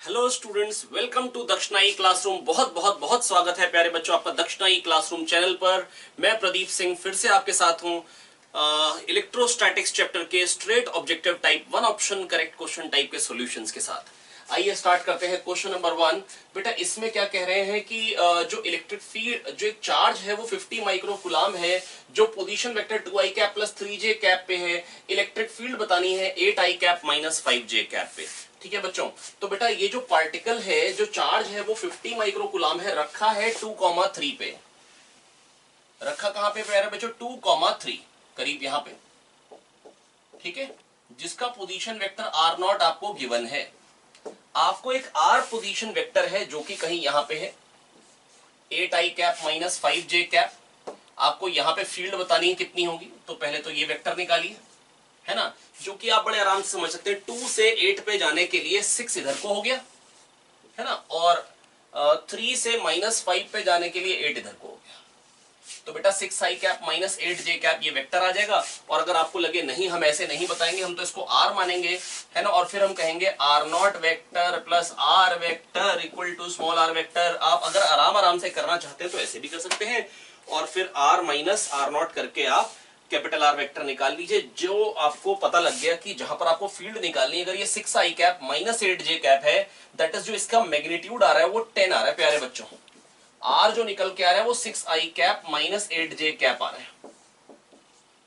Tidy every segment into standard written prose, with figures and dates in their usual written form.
Hello students, welcome to दक्षिणाई classroom. बहुत बहुत बहुत स्वागत है प्यारे बच्चों आपका दक्षिणाई क्लासरूम चैनल पर। मैं प्रदीप सिंह फिर से आपके साथ हूं इलेक्ट्रोस्टैटिक्स चैप्टर के straight objective type 1 option correct question type के सॉल्यूशंस के साथ। आइए स्टार्ट करते हैं क्वेश्चन नंबर 1। बेटा इसमें क्या कह रहे हैं कि जो इलेक्ट्रिक फील्ड जो एक चार्ज है वो 50 माइक्रो कूलम है, जो position vector 2i cap plus 3j cap पे है। इलेक्ट्रिक फील्ड बतानी है 8i cap minus 5j cap पे। ठीक है बच्चों, तो बेटा ये जो पार्टिकल है, जो चार्ज है वो 50 माइक्रो कूलम है, रखा है 2,3 पे। रखा कहां पे प्यारे बच्चों? 2,3 करीब यहां पे। ठीक है, जिसका पोजीशन वेक्टर r0 आपको गिवन है। आपको एक r पोजीशन वेक्टर है जो कि कहीं यहां पे है 8i cap minus 5j cap. आपको यहां पे फील्ड बतानी है कितनी होगी, तो पहले तो ये वेक्टर निकालिए, है ना, जो कि आप बड़े आराम से समझ सकते हैं। 2 से 8 पे जाने के लिए 6 इधर को हो गया, है ना, और 3 से -5 पे जाने के लिए 8 इधर को हो गया। तो बेटा 6i cap minus 8j cap ये वेक्टर आ जाएगा। और अगर आपको लगे नहीं हम ऐसे नहीं बताएंगे, हम तो इसको r मानेंगे, है ना, और फिर हम कहेंगे r0 vector plus r vector equal to small r vector. आप अगर आराम आराम से करना चाहते हैं तो ऐसे भी कर सकते हैं, और फिर r माइनस r0 करके आप कैपिटल R वेक्टर निकाल लीजिए। जो आपको पता लग गया कि जहां पर आपको फील्ड निकालनी है, अगर ये 6i cap minus 8j cap है, दैट इज जो इसका मैग्नीट्यूड आ रहा है वो 10 आ रहा है प्यारे बच्चों। R जो निकल के आ रहा है वो 6i cap minus 8j cap आ रहा है।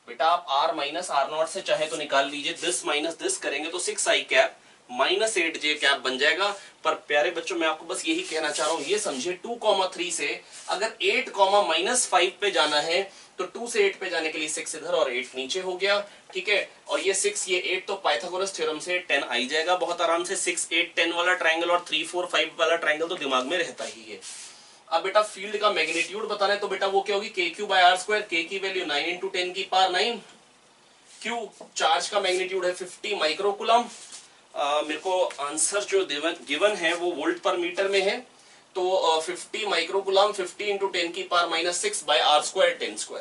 बेटा आप R माइनस R0 से चाहे तो निकाल लीजिए, दिस माइनस दिस करेंगे तो 6i cap minus 8j cap बन जाएगा। पर प्यारे बच्चों मैं आपको बस यही कहना चाह रहा हूं, ये समझिए 2,3 से अगर 8, -5 पे जाना है तो 2 से 8 पे जाने के लिए 6 इधर और 8 नीचे हो गया। ठीक है, और ये 6 ये 8 तो पाइथागोरस थ्योरम से 10 आ जाएगा बहुत आराम से। 6, 8, 10 वाला ट्राइंगल और 3, 4, 5 वाला ट्राइंगल तो दिमाग में रहता ही है। अब बेटा फील्ड का मैग्नीट्यूड बताना है, तो बेटा वो क्या होगी, KQ/r²। K की वैल्यू 9 × 10⁹ Q चार्ज का मैग्नीट्यूड है 50 माइक्रो कूलम। मेरे को आंसर जो गिवन है वो वोल्ट पर मीटर में है, तो 50 माइक्रो कूलम 50 × 10⁻⁶/r², 10²,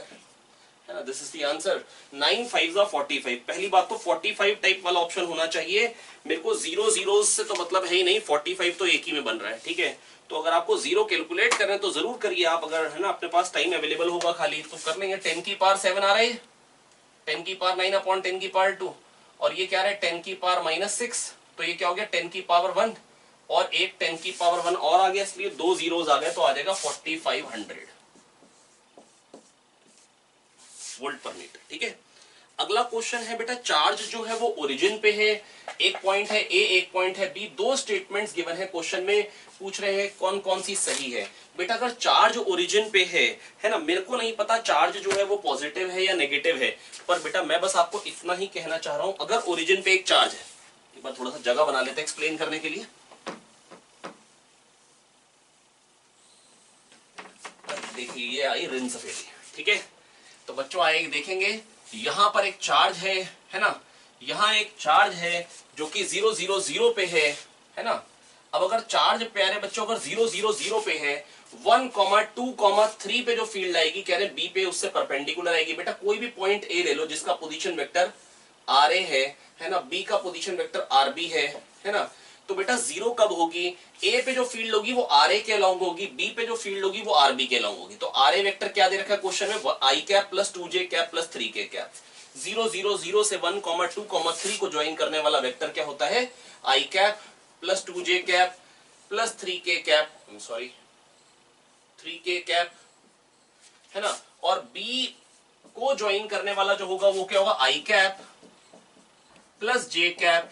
है ना, दिस इज द आंसर। 9 5 45। पहली बात तो 45 टाइप वाला ऑप्शन होना चाहिए। मेरे को 0 0 से तो मतलब है ही नहीं, 45 तो एक ही में बन रहा है। ठीक है, तो अगर आपको 0 कैलकुलेट करना है तो जरूर करिए आप, अगर है ना अपने पास टाइम अवेलेबल होगा खाली तो कर लेंगे। 10⁻7 आ रहा है, 10⁻9/10⁻2, और ये क्या रहा है 10⁻⁻6, तो ये क्या हो गया 10⁻1, और एक 10⁻1 और आ गया, इसलिए 2 जीरोस आ गए, तो आ जाएगा 4500 वोल्ट पर मीटर। ठीक है, अगला क्वेश्चन है बेटा, चार्ज जो है वो ओरिजिन पे है, एक पॉइंट है ए, एक पॉइंट है बी, दो स्टेटमेंट्स गिवन है क्वेश्चन में। पूछ रहे हैं कौन कौन सी सही है। बेटा अगर चार्ज ओरिजिन पे है ना, मेरे को नहीं पता चार्ज जो है वो पॉजिटिव है या नेगेटिव है, पर बेटा मैं बस आपको इतना ही कहना चाह रहा हूं, अगर ओरिजिन पे एक चार्ज है, एक बार थोड़ा सा जगह बना लेते हैं एक्सप्लेन करने के लिए। देखिए ये आई रिन सफेदी। ठीक है, तो बच्चों आए देखेंगे यहां पर एक चार्ज है ना, यहां एक चार्ज है जो कि 0 0 0 पे है ना। अब अगर चार्ज प्यारे बच्चों अगर 0 0 0 पे है, 1, 2, 3 पे जो फील्ड आएगी कह रहे बी पे उससे परपेंडिकुलर आएगी। बेटा कोई भी पॉइंट ए ले लो जिसका पोजीशन वेक्टर आर ए है ना, बी का पोजीशन वेक्टर आर बी है ना, तो बेटा 0 कब होगी, ए पे जो फील्ड होगी वो आर ए के अलोंग होगी, बी पे जो फील्ड होगी वो आर बी के अलोंग होगी। तो आर ए वेक्टर क्या दे रखा है क्वेश्चन में, I cap plus 2j cap plus 3k cap. 0 0 0 से 1, 2, 3 को ज्वाइन करने वाला वेक्टर क्या होता है, I cap plus 2j cap plus 3k cap, sorry 3k cap, है ना, और बी को ज्वाइन करने वाला जो होगा वो क्या होगा, I cap plus j cap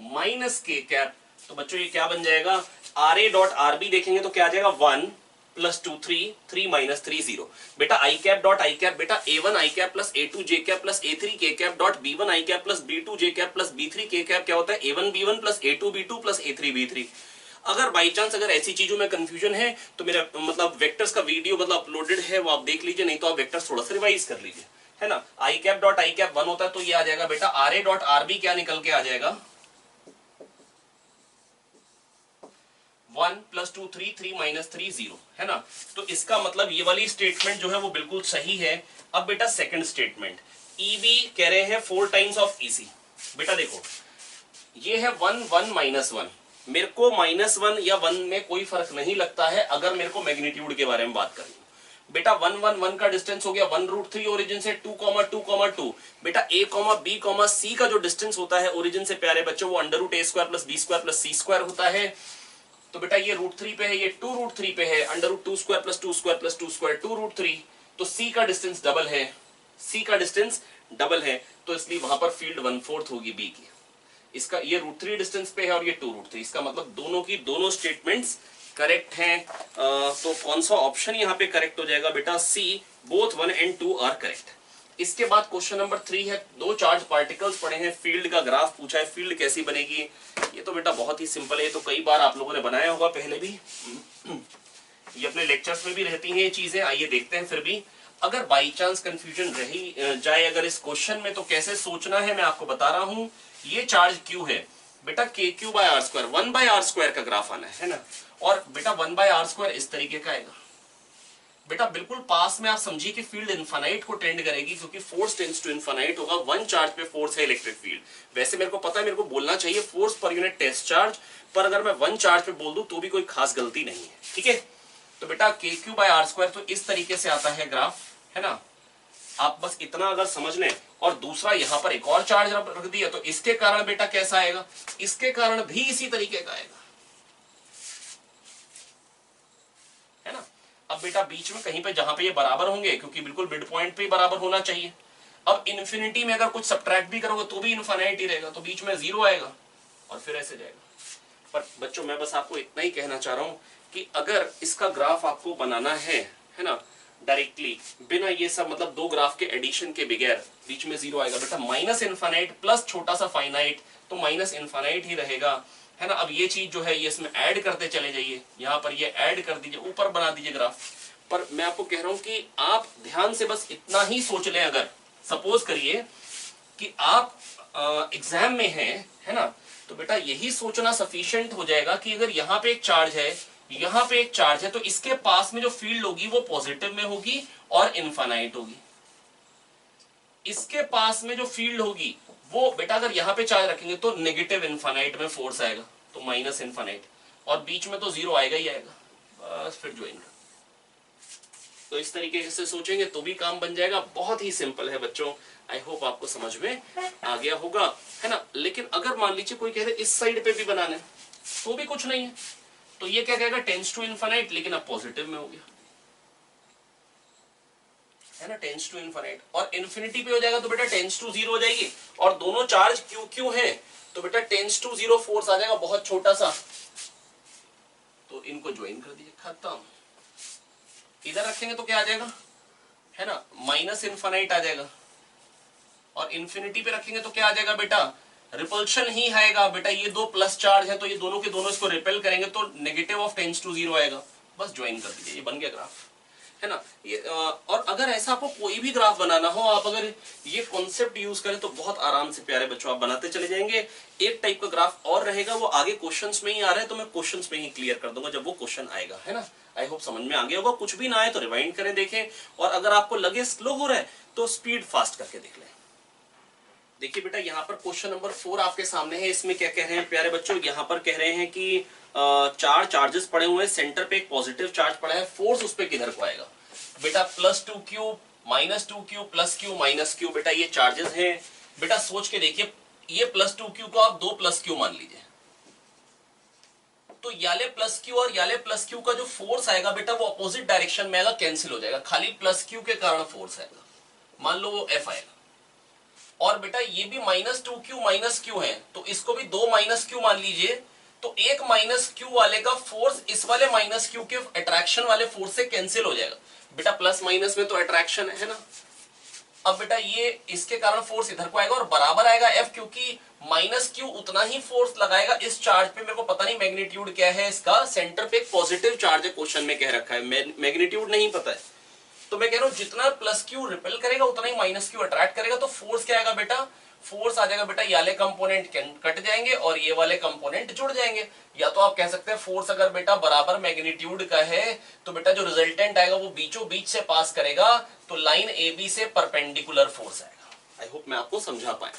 minus k cap. तो बच्चों ये क्या बन जाएगा, R A dot R B देखेंगे तो क्या आ जाएगा 1 + 2 3 3 - 3 0। बेटा I cap dot I cap, बेटा A1 I cap plus A2 j cap plus A3 k cap dot B1 I cap plus B2 j cap plus B3 k cap क्या होता है A1 B1 plus A2 B2 plus A3 B3। अगर by chance अगर ऐसी चीजों में confusion है तो मेरा मतलब वेक्टर्स का वीडियो मतलब अपलोडेड है, वो आप देख लीजिए, नहीं तो आप वेक्टर्स थोड़ा सा रिवाइज कर लीजिए, है ना। I cap dot I cap 1 होता है तो ये आ जाएगा बेटा R A dot R B क्या निकल के आ जाएगा 1 + 2 3 3 - 3 0, है ना। तो इसका मतलब ये वाली स्टेटमेंट जो है वो बिल्कुल सही है। अब बेटा सेकंड स्टेटमेंट, EB कह रहे हैं 4 टाइम्स ऑफ EC। बेटा देखो ये है 1 1 - 1, मेरे को -1 या 1 में कोई फर्क नहीं लगता है अगर मेरे को मैग्नीट्यूड के बारे में बात करनी। बेटा 1 1 1 का डिस्टेंस हो गया 1√3 ओरिजिन से 2 2 2। बेटा a b c का जो डिस्टेंस होता है ओरिजिन से प्यारे बच्चों वो √a² + b² + c² होता है। तो बेटा ये √3 पे है, ये 2√3 पे है, √2² + 2² + 2², 2√3। तो c का डिस्टेंस डबल है, c का डिस्टेंस डबल है, तो इसलिए वहां पर फील्ड 1/4 होगी b की। इसका ये √3 डिस्टेंस पे है और ये 2√3, इसका मतलब दोनों की दोनों स्टेटमेंट्स करेक्ट हैं। तो कौन सा ऑप्शन यहाँ पे करेक्ट हो जाएगा बेटा? सी, बोथ 1 and 2 आर करेक्ट। इसके बाद क्वेश्चन नंबर 3 है, दो चार्ज पार्टिकल्स पड़े हैं, फील्ड का ग्राफ पूछा है, फील्ड कैसी बनेगी? ये तो बेटा बहुत ही सिंपल है, तो कई बार आप लोगों ने बनाया होगा पहले भी, ये अपने लेक्चर्स में भी रहती हैं ये चीजें। आइए देखते हैं फिर भी अगर बाई चांस कंफ्यूजन रही जाए अगर इस क्वेश्चन में, तो कैसे सोचना है मैं आपको बता रहा हूं। ये चार्ज Q है बेटा, KQ/R², 1/R² का ग्राफ आना है ना, और बेटा 1/R² इस तरीके का आएगा। बेटा बिल्कुल पास में आप समझिए कि फील्ड इनफाइनाइट को टेंड करेगी, क्योंकि फोर्स टेंड्स टू इनफाइनाइट होगा। 1 चार्ज पे फोर्स है इलेक्ट्रिक फील्ड। वैसे मेरे को पता है, मेरे को बोलना चाहिए फोर्स पर यूनिट टेस्ट चार्ज, पर अगर मैं 1 चार्ज पे बोल दूं तो भी कोई खास गलती नहीं है, ठीक है। तो बेटा KQ/R² तो इस तरीके से आता है ग्राफ, है ना। आप बस इतना अगर समझ लें, और दूसरा यहां पर एक और चार्ज रख दिया, तो इसके कारण बेटा कैसा आएगा? इसके कारण भी इसी तरीके का आएगा, है ना। अब बेटा बीच में कहीं पे जहां पे ये बराबर होंगे, क्योंकि बिल्कुल मिड पॉइंट पे बराबर होना चाहिए। अब इन्फिनिटी में अगर कुछ सब्ट्रैक्ट भी करोगे तो भी इनफाइनाइट ही रहेगा, तो बीच में 0 आएगा और फिर ऐसे जाएगा। पर बच्चों मैं बस आपको इतना ही कहना चाह रहा हूं कि अगर इसका ग्राफ आपको बनाना है ना, डायरेक्टली बिना ये सब मतलब दो ग्राफ के एडिशन के बगैर, बीच में 0 आएगा बेटा। माइनस इनफाइनाइट प्लस छोटा सा फाइनाइट, तो माइनस इनफाइनाइट ही रहेगा, है ना। अब ये चीज जो है ये इसमें ऐड करते चले जाइए, यहाँ पर ये ऐड कर दीजिए, ऊपर बना दीजिए ग्राफ। पर मैं आपको कह रहा हूं कि आप ध्यान से बस इतना ही सोच लें, अगर सपोज करिए कि आप एग्जाम में हैं, है ना, तो बेटा यही सोचना सफिशिएंट हो जाएगा कि अगर यहाँ पे एक चार्ज है, यहाँ पे एक चार्ज है, तो इसके पास में जो फील्ड होगी वो पॉजिटिव में होगी और इनफाइनाइट होगी। इसके पास में जो फील्ड होगी वो बेटा अगर यहाँ पे चार्ज रखेंगे तो नेगेटिव इनफाइनाइट में फोर्स आएगा, तो माइनस इनफाइनाइट, और बीच में तो 0 आएगा ही आएगा, बस फिर ज्वाइन। तो इस तरीके से सोचेंगे तो भी काम बन जाएगा। बहुत ही सिंपल है बच्चों, आई होप आपको समझ में आ गया होगा, है ना। लेकिन अगर मान लीजिए कोई कह रहे इस साइड पे भी बनाने, तो भी कुछ नहीं है, तो ये क्या कहेगा? टेंड्स टू इनफाइनाइट, लेकिन अब पॉजिटिव में हो गया, है ना, टेंड्स टू इनफाइनाइट। और इन्फिनिटी पे हो जाएगा तो बेटा टेंड्स टू 0 हो जाएगी, और दोनों चार्ज QQ है, तो बेटा टेंड्स टू 0 फोर्स आ जाएगा बहुत छोटा सा, तो इनको ज्वाइन कर दीजिए, खत्म। इधर रखेंगे तो क्या आ जाएगा, है ना, माइनस इनफाइनाइट आ जाएगा, और इन्फिनिटी पे रखेंगे तो क्या आ जाएगा बेटा? रिपल्शन ही आएगा बेटा। ये दो प्लस चार्ज है तो ये दोनों के दोनों इसको रिपेल करेंगे, तो नेगेटिव ऑफ टेंड्स टू 0 आएगा, बस ज्वाइन कर दीजिए, ये बन गया ग्राफ, है ना। ये और अगर ऐसा आपको कोई भी ग्राफ बनाना हो, आप अगर ये कॉन्सेप्ट यूज करें तो बहुत आराम से प्यारे बच्चों आप बनाते चले जाएंगे। एक टाइप का ग्राफ और रहेगा, वो आगे क्वेश्चंस में ही आ रहा है, तो मैं क्वेश्चंस में ही क्लियर कर दूंगा जब वो क्वेश्चन आएगा, है ना। आई होप समझ में आ गया होगा। कुछ भी ना आए तो रिवाइंड करें, देखें, और अगर आपको लगे स्लो हो रहा है तो स्पीड फास्ट करके देख लें। देखिए बेटा यहाँ पर क्वेश्चन नंबर 4 आपके सामने है। इसमें क्या कह रहे हैं प्यारे बच्चों? यहाँ पर कह रहे हैं कि 4 चार्जेस पड़े हुए हैं, सेंटर पे एक पॉजिटिव चार्ज पड़ा है, फोर्स उस पर किधर को आएगा बेटा? +2Q -2Q +Q -Q। बेटा ये चार्जेस हैं, बेटा सोच के देखिए, ये +2Q को आप 2+Q मान लीजिए, तो याले +Q और याले +Q का जो फोर्स आएगा बेटा वो अपोजिट डायरेक्शन में आएगा, कैंसिल हो जाएगा, खाली +Q के कारण फोर्स आएगा, मान लो वो F आएगा। और बेटा ये भी -2Q -Q है, तो इसको भी 2 -Q मान लीजिए, तो एक -Q वाले का फोर्स इस वाले -Q के अट्रैक्शन वाले फोर्स से कैंसिल हो जाएगा। बेटा प्लस माइनस में तो अट्रैक्शन है ना। अब बेटा ये इसके कारण फोर्स इधर को आएगा और बराबर आएगा F, क्योंकि -Q उतना ही फोर्स लगाएगा इस चार्ज पे। मेरे को पता नहीं मैग्नीट्यूड क्या है इसका, सेंटर पे एक पॉजिटिव चार्ज है, क्वेश्चन में कह रखा है, मैग्नीट्यूड नहीं पता है। तो मैं कह रहा हूं जितना +Q रिपेल करेगा उतना ही -Q अट्रैक्ट करेगा, तो फोर्स क्या आएगा बेटा? फोर्स आ जाएगा बेटा, ये वाले कंपोनेंट कट जाएंगे और ये वाले कंपोनेंट जुड़ जाएंगे। या तो आप कह सकते हैं फोर्स अगर बेटा बराबर मैग्नीट्यूड का है तो बेटा जो रिजल्टेंट आएगा वो बीचों बीच से पास करेगा, तो लाइन AB से परपेंडिकुलर फोर्स आएगा। आई होप मैं आपको समझा पाए।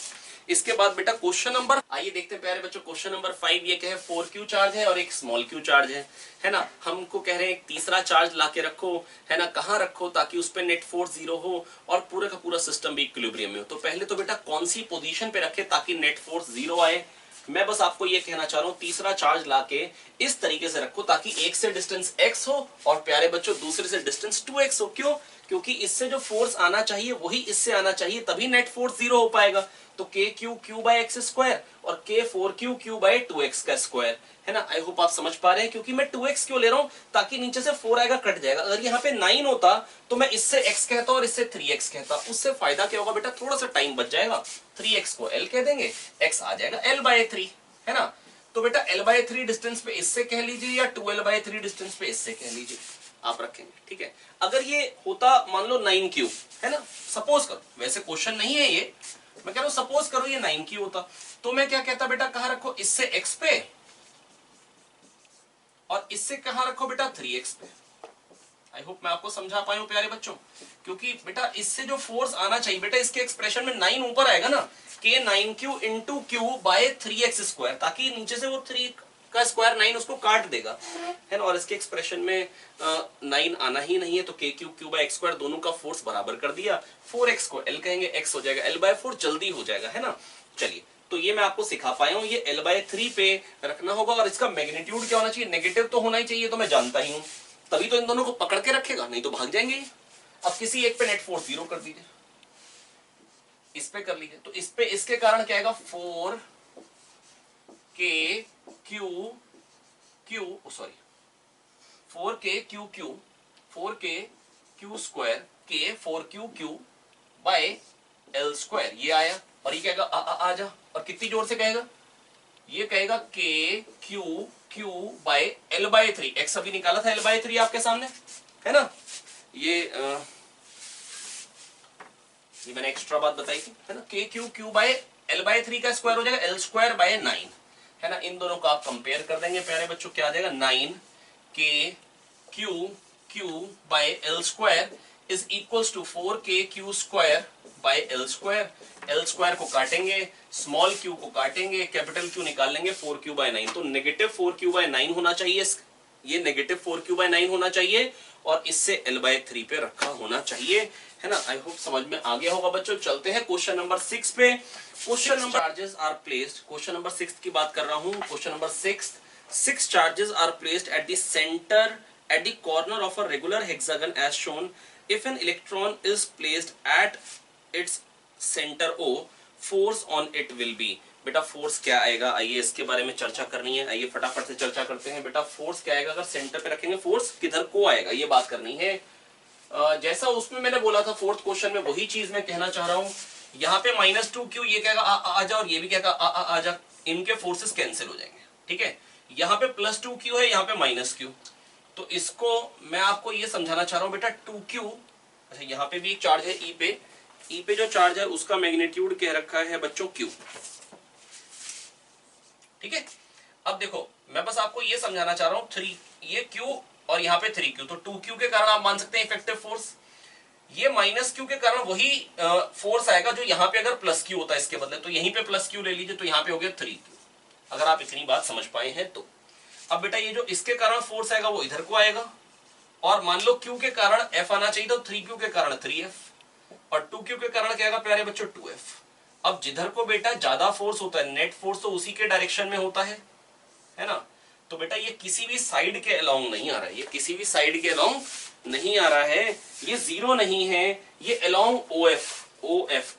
इसके बाद बेटा क्वेश्चन नंबर, आइए देखते हैं प्यारे बच्चों क्वेश्चन नंबर 5। ये क्या है, 4q चार्ज है और एक स्मॉल q चार्ज है ना। हमको कह रहे हैं एक तीसरा चार्ज लाके रखो, है ना। कहाँ रखो, ताकि उस पर नेट फोर्स 0 हो और पूरे का पूरा सिस्टम भी इक्विलिब्रियम में हो। तो पहले तो बेटा कौन सी पोजीशन पे रखे ताकि नेट फोर्स 0 आए। मैं बस आपको ये कहना चाह रहा हूं, तीसरा चार्ज लाके इस तरीके से रखो ताकि एक से डिस्टेंस x हो और प्यारे बच्चों दूसरे से डिस्टेंस 2x हो। क्यों? क्योंकि इससे जो फोर्स आना चाहिए वही इससे आना चाहिए, तभी नेट फोर्स 0 हो पाएगा। तो k q by x square और k 4q बाय 2x का स्क्वायर, है ना। आई होप आप समझ पा रहे हैं। क्योंकि मैं 2x क्यों ले रहा हूं, ताकि नीचे से 4 आएगा, कट जाएगा। अगर यहाँ पे 9 होता तो मैं इससे x कहता और इससे 3x कहता, उससे फायदा क्या होगा बेटा, थोड़ा सा टाइम बच जाएगा। 3x को l कह देंगे, x आ जाएगा l बाय 3, है ना। तो बेटा l बाय 3 डिस्टेंस पे इससे कह लीजिए या 2l बाय 3 डिस्टेंस पे इससे कह लीजिए, आप रखेंगे, ठीक है। अगर ये होता मान लो 9q, है ना, सपोज करो, वैसे क्वेश्चन नहीं है ये, मैं कह रहा हूं सपोज करो ये 9q होता, तो मैं क्या कहता बेटा, कहां रखो, इससे x पे और इससे कहां रखो बेटा, 3x पे। आई होप मैं आपको समझा पाया हूं प्यारे बच्चों। क्योंकि बेटा इससे जो फोर्स आना चाहिए बेटा, इसके एक्सप्रेशन में 9 ऊपर आएगा ना, k 9q into Q by 3x square, ताकि नीचे से वो 3 का स्क्वायर 9 उसको काट देगा, है ना। और इसके एक्सप्रेशन में 9 आना ही नहीं है, तो k Q by x square दोनों का फोर्स बराबर कर दिया। 4x को l कहेंगे, x हो जाएगा l बाय 4, जल्दी हो जाएगा, है ना। चलिए, तो ये मैं आपको सिखा पाया हूं, ये l बाय 3 पे रखना होगा और इसका मैग्नीट्यूड क्या होना चाहिए, नेगेटिव तो होना ही चाहिए, तो मैं जानता ही हूं, तभी तो इन दोनों को पकड़ के रखेगा, नहीं तो भाग जाएंगे। अब किसी एक पे नेट फोर्स 0 कर दीजिए, इस पे कर लीजिए, तो इस पे इसके कारण क्या आएगा, 4k Q square k 4q by l square, ये आया। और ये कहेगा आ जा, और कितनी जोर से कहेगा, ये कहेगा k Q by l by 3, x अभी निकाला था l बाय 3 आपके सामने, है ना। ये मैंने एक्स्ट्रा बात बताई थी, है ना। k Q by l by 3 का स्क्वायर हो जाएगा l स्क्वायर बाय 9, है ना। इन दोनों का आप कंपेयर कर देंगे प्यारे बच्चों, क्या आ जाएगा, 9k Q by l square is equals to 4k Q square by l square. l square को काटेंगे, स्मॉल q को काटेंगे, कैपिटल Q निकाल लेंगे, 4q बाय 9, तो नेगेटिव 4q बाय 9 होना चाहिए, ये नेगेटिव 4q बाय 9 होना चाहिए और इससे l बाय 3 पे रखा होना चाहिए, है ना। आई होप समझ में आ गया होगा बच्चों। चलते हैं क्वेश्चन नंबर 6 पे। Question number charges are placed, question number 6 की बात कर रहा हूं। Question number 6 charges are placed at the centre at the corner of a regular hexagon as shown. If an electron is placed at its center O, force on it will be. बेटा force क्या आएगा, आइए इसके बारे में चर्चा करनी है। आइए फटाफट से चर्चा करते हैं। बेटा फोर्स क्या आएगा, अगर सेंटर पे रखेंगे फोर्स किधर को आएगा, ये बात करनी है। जैसा उसमें मैंने बोला था फोर्थ क्वेश्चन में, वही चीज मैं कहना चाह रहा हूं। यहाँ पे -2q, ये कहेगा आ जा, और ये भी कहेगा आ जा, इनके फोर्सेस कैंसिल हो जाएंगे, ठीक है। यहाँ पे +2q है, यहाँ पे -q, तो इसको मैं आपको ये समझाना चाह रहा हूं बेटा 2q। अच्छा, यहाँ पे भी एक चार्ज है ई पे जो चार्ज है उसका मैग्नीट्यूड कह रखा है बच्चों q, ठीक है। अब देखो मैं बस आपको ये समझाना चाह रहा हूं, 3 ये q और यहाँ पे 3q, तो 2q के कारण आप मान सकते हैं इफेक्टिव फोर्स। ये -q के कारण वही फोर्स आएगा जो यहाँ पे अगर +q होता है इसके बदले, तो यहीं पे +q ले लीजिए, तो यहाँ पे हो गया 3q, अगर आप इतनी बात समझ पाए हैं तो। अब बेटा ये जो इसके कारण फोर्स आएगा वो इधर को आएगा, और मान लो q के कारण f आना चाहिए, तो 3q के कारण 3f और 2q के कारण क्या आएगा प्यारे बच्चों 2f। अब जिधर को बेटा ज्यादा फोर्स होता है, नेट फोर्स तो उसी के डायरेक्शन में होता है ना। तो बेटा ये किसी भी साइड के अलोंग नहीं आ रहा है, ये किसी भी साइड के अलोंग नहीं आ रहा है, ये 0 नहीं है, ये अलोंग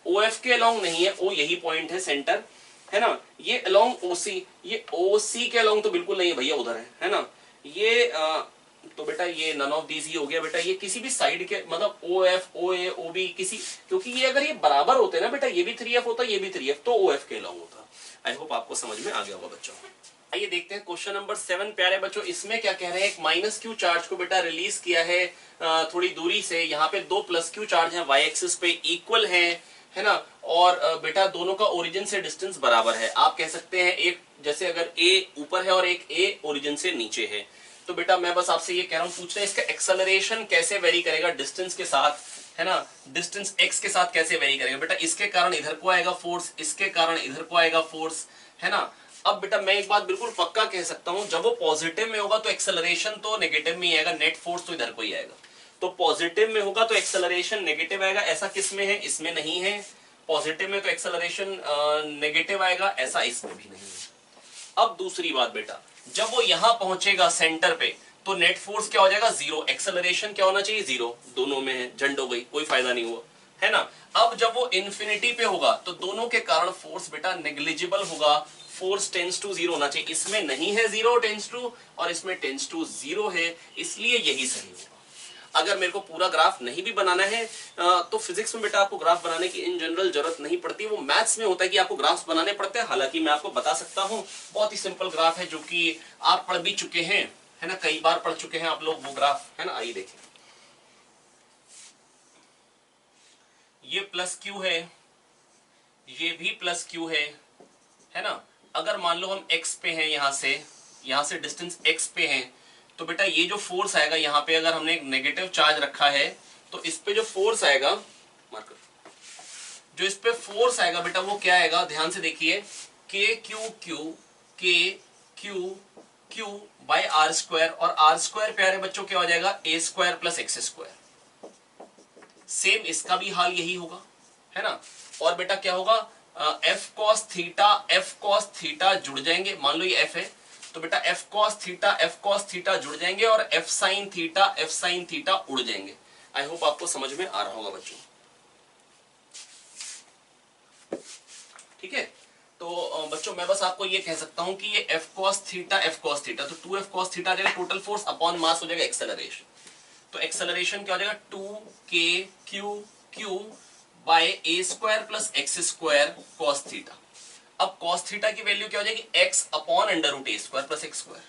OF के अलोंग नहीं है, O यही पॉइंट है सेंटर, है ना। ये अलोंग OC, ये OC के अलोंग तो बिल्कुल नहीं है भैया, उधर है ना। ये तो बेटा ये नन ऑफ दीज ही हो गया बेटा, ये किसी भी साइड के मतलब OF OA OB किसी, क्योंकि ये अगर ये बराबर होते ना बेटा, ये भी 3f होता, ये भी 3f, तो OF के अलोंग होता। आई होप आपको समझ में आ गया होगा बच्चों। आइए देखते हैं क्वेश्चन नंबर 7 प्यारे बच्चों। इसमें क्या कह रहे हैं, एक -q चार्ज को बेटा रिलीज किया है थोड़ी दूरी से, यहाँ पे 2 +q चार्ज है, y एक्सिस पे इक्वल है ना। और बेटा दोनों का ओरिजिन से डिस्टेंस बराबर है। आप कह सकते हैं एक, जैसे अगर a ऊपर है और एक a ओरिजिन से नीचे है, तो बेटा मैं बस आपसे ये कह रहा हूं, पूछ रहे हैं इसका एक्सेलरेशन कैसे वेरी करेगा डिस्टेंस के साथ, है ना, डिस्टेंस x के साथ कैसे वेरी करेगा। बेटा इसके कारण इधर को आएगा फोर्स, इसके कारण इधर को आएगा फोर्स, है ना। अब बेटा मैं एक बात बिल्कुल पक्का कह सकता हूं, जब वो पॉजिटिव में होगा तो एक्सेलरेशन तो नेगेटिव में ही आएगा, नेट फोर्स तो इधर को ही आएगा। तो पॉजिटिव में होगा तो एक्सेलरेशन नेगेटिव आएगा, ऐसा किस में है, इसमें नहीं है। पॉजिटिव में तो एक्सेलरेशन नेगेटिव आएगा, ऐसा इसमें भी नहीं है। अब दूसरी बात बेटा, जब वो यहां पहुंचेगा सेंटर पे तो नेट फोर्स क्या हो जाएगा, जीरो। एक्सेलरेशन क्या होना चाहिए, जीरो। दोनों में है, झंड हो गई, कोई फायदा नहीं हुआ, है ना। अब जब वो इन्फिनिटी पे होगा तो दोनों के कारण फोर्स बेटा नेग्लिजिबल होगा, फोर्स टेंस टू जीरो होना चाहिए। इसमें नहीं है जीरो टेंस टू, और इसमें टेंस टू जीरो है, इसलिए यही सही होगा। अगर मेरे को पूरा ग्राफ नहीं भी बनाना है तो फिजिक्स में बेटा आपको ग्राफ बनाने की इन जनरल जरूरत नहीं पड़ती, वो मैथ्स में होता है कि आपको ग्राफ्स बनाने पड़ते हैं। हालांकि मैं आपको बता सकता हूं, बहुत ही सिंपल ग्राफ है जो कि आप पढ़ भी चुके हैं, है ना, कई बार पढ़ चुके हैं आप लोग वो ग्राफ, है ना। आइए देखें, ये प्लस क्यू है, ये भी प्लस क्यू है ना। अगर मान लो हम x पे हैं, यहां से डिस्टेंस x पे हैं, तो बेटा ये जो फोर्स आएगा यहाँ पे, अगर हमने एक नेगेटिव चार्ज रखा है तो इस पे जो फोर्स आएगा, मार्कर, जो इस पे फोर्स आएगा बेटा वो क्या आएगा, ध्यान से देखिए, K Q Q by R square, और आर स्क्वायर प्यारे बच्चों क्या हो जाएगा, A square plus X square. Same इसका भी हाल यही होगा, है ना। और बेटा क्या होगा, एफ कॉस थीटा जुड़ जाएंगे, मान लो ये एफ है तो बेटा एफ कॉस थीटा जुड़ जाएंगे, और एफ साइन थीटा उड़ जाएंगे। आई होप आपको समझ में आ रहा होगा बच्चों, ठीक है। तो बच्चों मैं बस आपको ये कह सकता हूं कि ये एफ कॉस थीटा तो 2f cos थीटा जाएगा टोटल फोर्स अपॉन मास हो जाएगा एक्सेलरेशन। तो एक्सेलरेशन क्या हो जाएगा, 2k by A square plus X square cos theta. अब cos थीटा की वैल्यू क्या हो जाएगी, x upon under root A square plus X square.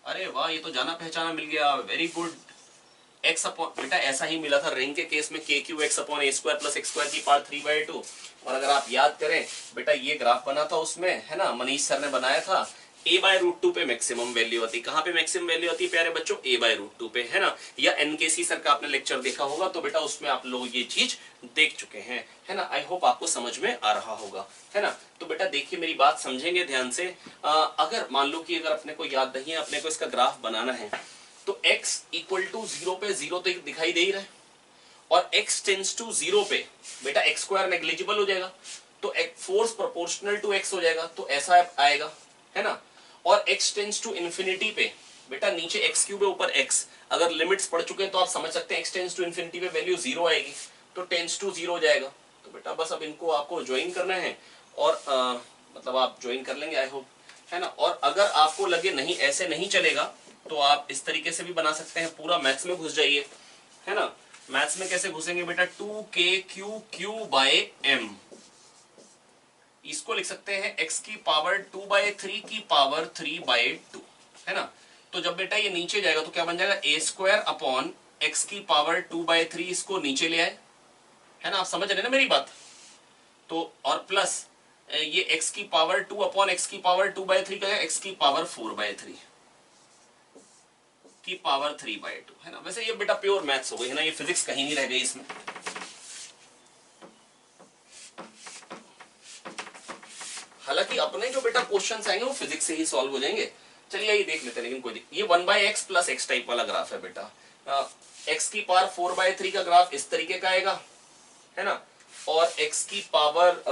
अरे वाह, ये तो जाना पहचाना मिल गया, वेरी गुड। x अपॉन, बेटा ऐसा ही मिला था रिंग के केस में, के क्यू एक्स अपॉन ए स्क्वायर प्लस एक्स स्क्वायर की पावर 3/2। और अगर आप याद करें बेटा ये ग्राफ बना था उसमें, है ना, मनीष सर ने बनाया था, a/√2 पे मैक्सिमम वैल्यू होती, कहां पे मैक्सिमम वैल्यू होती है प्यारे बच्चों, a/√2 पे, है ना। या एनकेसी सर का आपने लेक्चर देखा होगा तो बेटा उसमें आप लोग ये चीज देख चुके हैं, है ना। आई होप आपको समझ में आ रहा होगा, है ना। तो बेटा देखिए मेरी बात समझेंगे ध्यान से। अगर मान लो कि अगर अपने को याद नहीं है, अपने को इसका ग्राफ बनाना है, तो x इक्वल टू 0 पे 0 तो दिखाई दे ही रहा है, और x टेंस टू 0 पे बेटा एक्स स्क्वायर नेग्लिजिबल हो जाएगा, तो फोर्स प्रोपोर्शनल टू x हो जाएगा, तो ऐसा आएगा, है ना। और x टेंस टू इन्फिनिटी पे बेटा नीचे x क्यूब है ऊपर x, अगर लिमिट्स पढ़ चुके हैं तो आप समझ सकते हैं x टेंस टू इन्फिनिटी पे वैल्यू 0 आएगी, तो टेंस टू 0 हो जाएगा। तो बेटा बस अब इनको आपको ज्वाइन करना है, और मतलब आप ज्वाइन कर लेंगे आई होप, है ना। और अगर आपको लगे नहीं ऐसे नहीं चलेगा तो आप इस तरीके से भी बना सकते हैं, पूरा मैथ्स में घुस जाइए, है ना। मैथ्स में कैसे घुसेंगे बेटा, 2k बाय m, इसको लिख सकते हैं x की पावर 2/3 की पावर 3/2, है ना। तो जब बेटा ये नीचे जाएगा तो क्या बन जाएगा, ए स्क्वायर अपॉन एक्स की पावर 2/3, इसको नीचे ले आए, है ना, आप समझ रहे ना मेरी बात। तो और प्लस ये x की पावर 2 अपॉन एक्स की पावर 2/3 का x की पावर 4/3 की पावर 3/2, है ना। वैसे ये बेटा प्योर मैथ्स हो गई, है ना, ये फिजिक्स कहीं नहीं रह गई इसमें। हालांकि अपने जो बेटा क्वेश्चंस आएंगे वो फिजिक्स से ही सॉल्व हो जाएंगे। चलिए ये देख लेते हैं, लेकिन कोई ये 1/x प्लस एक्स टाइप वाला ग्राफ है बेटा। x की पावर 4/3 का ग्राफ इस तरीके का आएगा, है ना, और x की पावर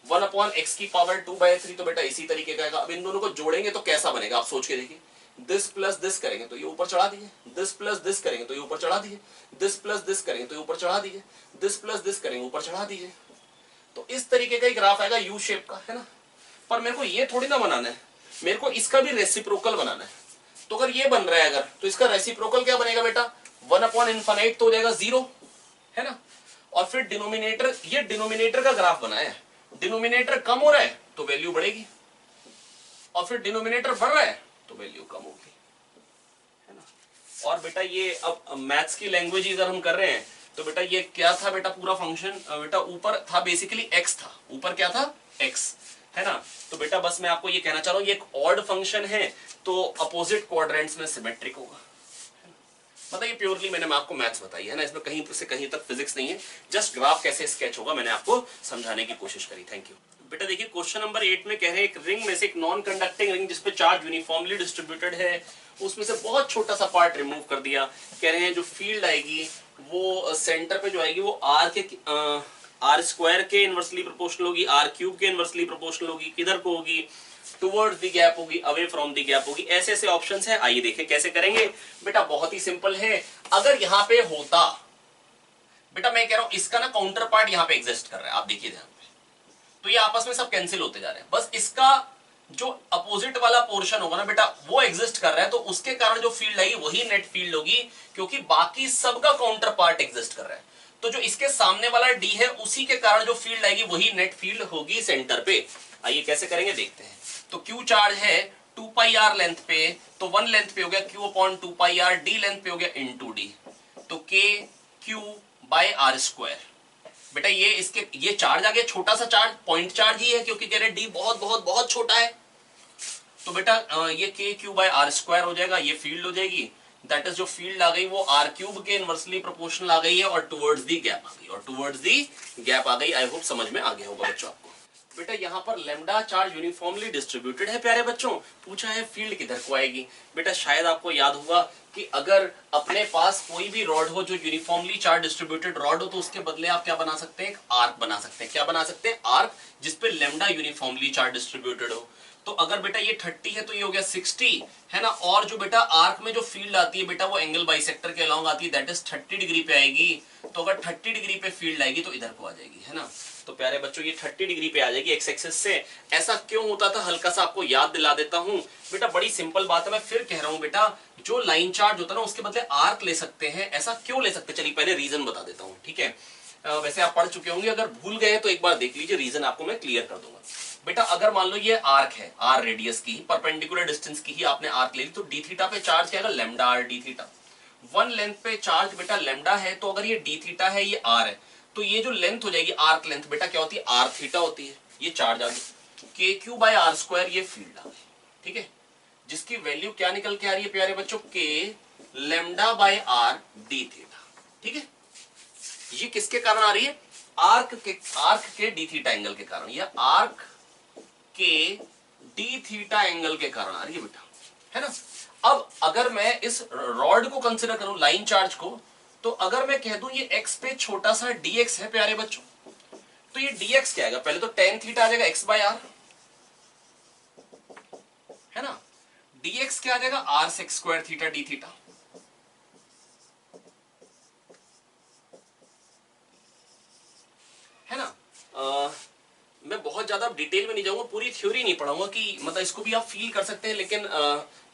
1 अपॉन एक्स की पावर 2/3 तो बेटा इसी तरीके का आएगा। अब इन दोनों को जोड़ेंगे तो कैसा बनेगा, आप सोच के देखिए। दिस प्लस दिस करेंगे तो ये ऊपर चढ़ा दीजिए, दिस प्लस दिस करेंगे तो ये ऊपर चढ़ा दीजिए, दिस प्लस दिस करेंगे तो ये ऊपर चढ़ा दीजिए, दिस प्लस दिस करेंगे ऊपर चढ़ा दीजिए। तो इस तरीके का ही ग्राफ आएगा यू शेप का, है ना। पर मेरे को ये थोड़ी ना बनाना है, मेरे को इसका भी रेसिप्रोकल बनाना है। तो अगर ये बन रहा है अगर, तो इसका रेसिप्रोकल क्या बनेगा बेटा, 1 अपॉन इनफाइनाइट तो हो जाएगा 0, है ना। और फिर डिनोमिनेटर, ये डिनोमिनेटर का ग्राफ बनाया है, डिनोमिनेटर कम हो रहा है तो वैल्यू बढ़ेगी, और फिर डिनोमिनेटर बढ़ रहा है तो वैल्यू कम होगी, है ना। और बेटा ये अब मैथ्स की लैंग्वेज अगर हम कर रहे हैं तो बेटा ये क्या था बेटा, पूरा फंक्शन बेटा ऊपर था बेसिकली x था, ऊपर क्या था x, है ना। तो बेटा बस मैं आपको ये कहना चाह रहा हूं, ये एक ऑड फंक्शन है तो अपोजिट क्वाड्रेंट्स में सिमेट्रिक होगा। मतलब ये प्योरली मैंने आपको मैथ्स बताई है ना, इसमें कहीं से कहीं तक फिजिक्स नहीं है, जस्ट ग्राफ कैसे स्केच होगा मैंने आपको समझाने की कोशिश करी। थैंक यू बेटा। देखिए क्वेश्चन नंबर 8 में कह रहे हैं एक रिंग में से एक नॉन कंडक्टिंग रिंग जिसपे चार्ज यूनिफॉर्मली डिस्ट्रीब्यूटेड है, उसमें से बहुत छोटा सा पार्ट रिमूव कर दिया। कह रहे हैं जो फील्ड आएगी वो सेंटर पे जो आएगी वो आर स्क्वायर के इनवर्सली प्रोपोर्शनल होगी, आर क्यूब के इनवर्सली प्रोपोर्शनल होगी, किधर को होगी, टुवर्ड्स द गैप होगी, अवे फ्रॉम द गैप होगी। ऐसे ऐसे ऑप्शंस है, आइए देखें कैसे करेंगे। बेटा बहुत ही सिंपल है, अगर यहां पे होता, बेटा मैं कह रहा हूं इसका ना काउंटर पार्ट यहां पे एग्जिस्ट कर रहा है, आप देखिए ध्यान पे, तो ये आपस में सब कैंसिल होते जा रहे हैं, बस इसका जो अपोजिट वाला पोर्शन होगा ना बेटा वो एग्जिस्ट कर रहा है, तो उसके कारण जो फील्ड आएगी वही नेट फील्ड होगी, क्योंकि बाकी सबका काउंटर पार्ट एग्जिस्ट कर रहा है। तो जो इसके सामने वाला डी है उसी के कारण जो फील्ड आएगी वही नेट फील्ड होगी सेंटर पे। आइए कैसे करेंगे देखते हैं। तो क्यू चार्ज है 2 पाई आर लेंथ पे, तो 1 लेंथ पे हो गया Q upon 2 pi R, D length पे हो गया इनटू डी, तो के क्यू बाय आर स्क्वायर। बेटा ये चार्ज आ गया, छोटा सा चार्ज, पॉइंट चार्ज ही है क्योंकि कह रहे डी बहुत बहुत बहुत छोटा है। तो बेटा ये के क्यू बाय आर स्क्वायर हो जाएगा, ये फील्ड हो जाएगी, दैट इज जो फील्ड आ गई वो आर क्यूब के इनवर्सली प्रोपोर्शनल आ गई है और टुवर्ड्स दी गैप आ गई, और टुवर्ड्स दी गैप आ गई। आई होप समझ में आ गया होगा बच्चों आपको। बेटा यहाँ पर लैम्डा चार्ज यूनिफॉर्मली डिस्ट्रीब्यूटेड है प्यारे बच्चों, पूछा है फील्ड किधर को आएगी। बेटा शायद आपको याद होगा कि अगर अपने पास कोई भी रॉड हो जो यूनिफॉर्मली चार्ज डिस्ट्रीब्यूटेड रॉड हो, तो उसके बदले आप क्या बना सकते हैं, एक आर्क बना सकते हैं। क्या बना सकते हैं, आर्क, जिसपे लैम्डा यूनिफॉर्मली चार्ज डिस्ट्रीब्यूटेड हो। तो अगर बेटा ये 30 है तो ये हो गया 60, है ना। और जो बेटा आर्क में जो फील्ड आती है बेटा वो एंगल बाइसेक्टर के अलोंग आती है, दैट इज 30 डिग्री पे आएगी। तो अगर 30 डिग्री पे फील्ड आएगी तो इधर को आ जाएगी, है ना। तो प्यारे बच्चों ये 30 डिग्री पे आ जाएगी एक्स एक्सिस से। ऐसा क्यों होता था, हल्का सा आपको याद दिला देता हूं। बेटा बड़ी सिंपल बात है, मैं फिर कह रहा हूं बेटा, जो लाइन चार्ज होता है ना उसके बदले आर्क ले सकते हैं। ऐसा क्यों ले सकते हैं, चलिए पहले रीजन बता देता हूं, ठीक है। वैसे आप पढ़ चुके होंगे, अगर भूल गए तो एक बार देख लीजिए, रीजन आपको मैं क्लियर कर दूंगा। बेटा अगर मान लो ये आर्क है, आर रेडियस की ही, परपेंडिकुलर डिस्टेंस की ही आपने आर्क ले ली, तो डी थीटा पे चार्ज क्या है, lambda R D theta. 1 length पे चार्ज बेटा लैम्डा है, तो अगर ये डी थीटा है ये आर है, तो ये जो लेंथ हो जाएगी आर्क लेंथ बेटा क्या होती है, आर थीटा होती है। ये चार्ज आ गई के क्यू बाय आर स्क्वायर, ये फील्ड आ गई, ठीक है, जिसकी वैल्यू क्या निकल के आ रही है प्यारे बच्चों, के lambda by R D theta, ठीक है। ये किसके कारण आ रही है, आर्क के डी थीटा एंगल के कारण, या आर्क के डी थीटा एंगल के कारण आ रही है बेटा, है ना। अब अगर मैं इस रॉड को कंसिडर करूं, लाइन चार्ज को, तो अगर मैं कह दूं ये x पे छोटा सा dx है प्यारे बच्चों, तो ये dx क्या आएगा, पहले तो tan थीटा आ जाएगा x बाय आर, है ना। dx क्या आ जाएगा, r sec square theta D theta, है ना। मैं बहुत ज्यादा डिटेल में नहीं जाऊंगा, पूरी थ्योरी नहीं पढ़ाऊंगा कि मतलब इसको भी आप फील कर सकते हैं, लेकिन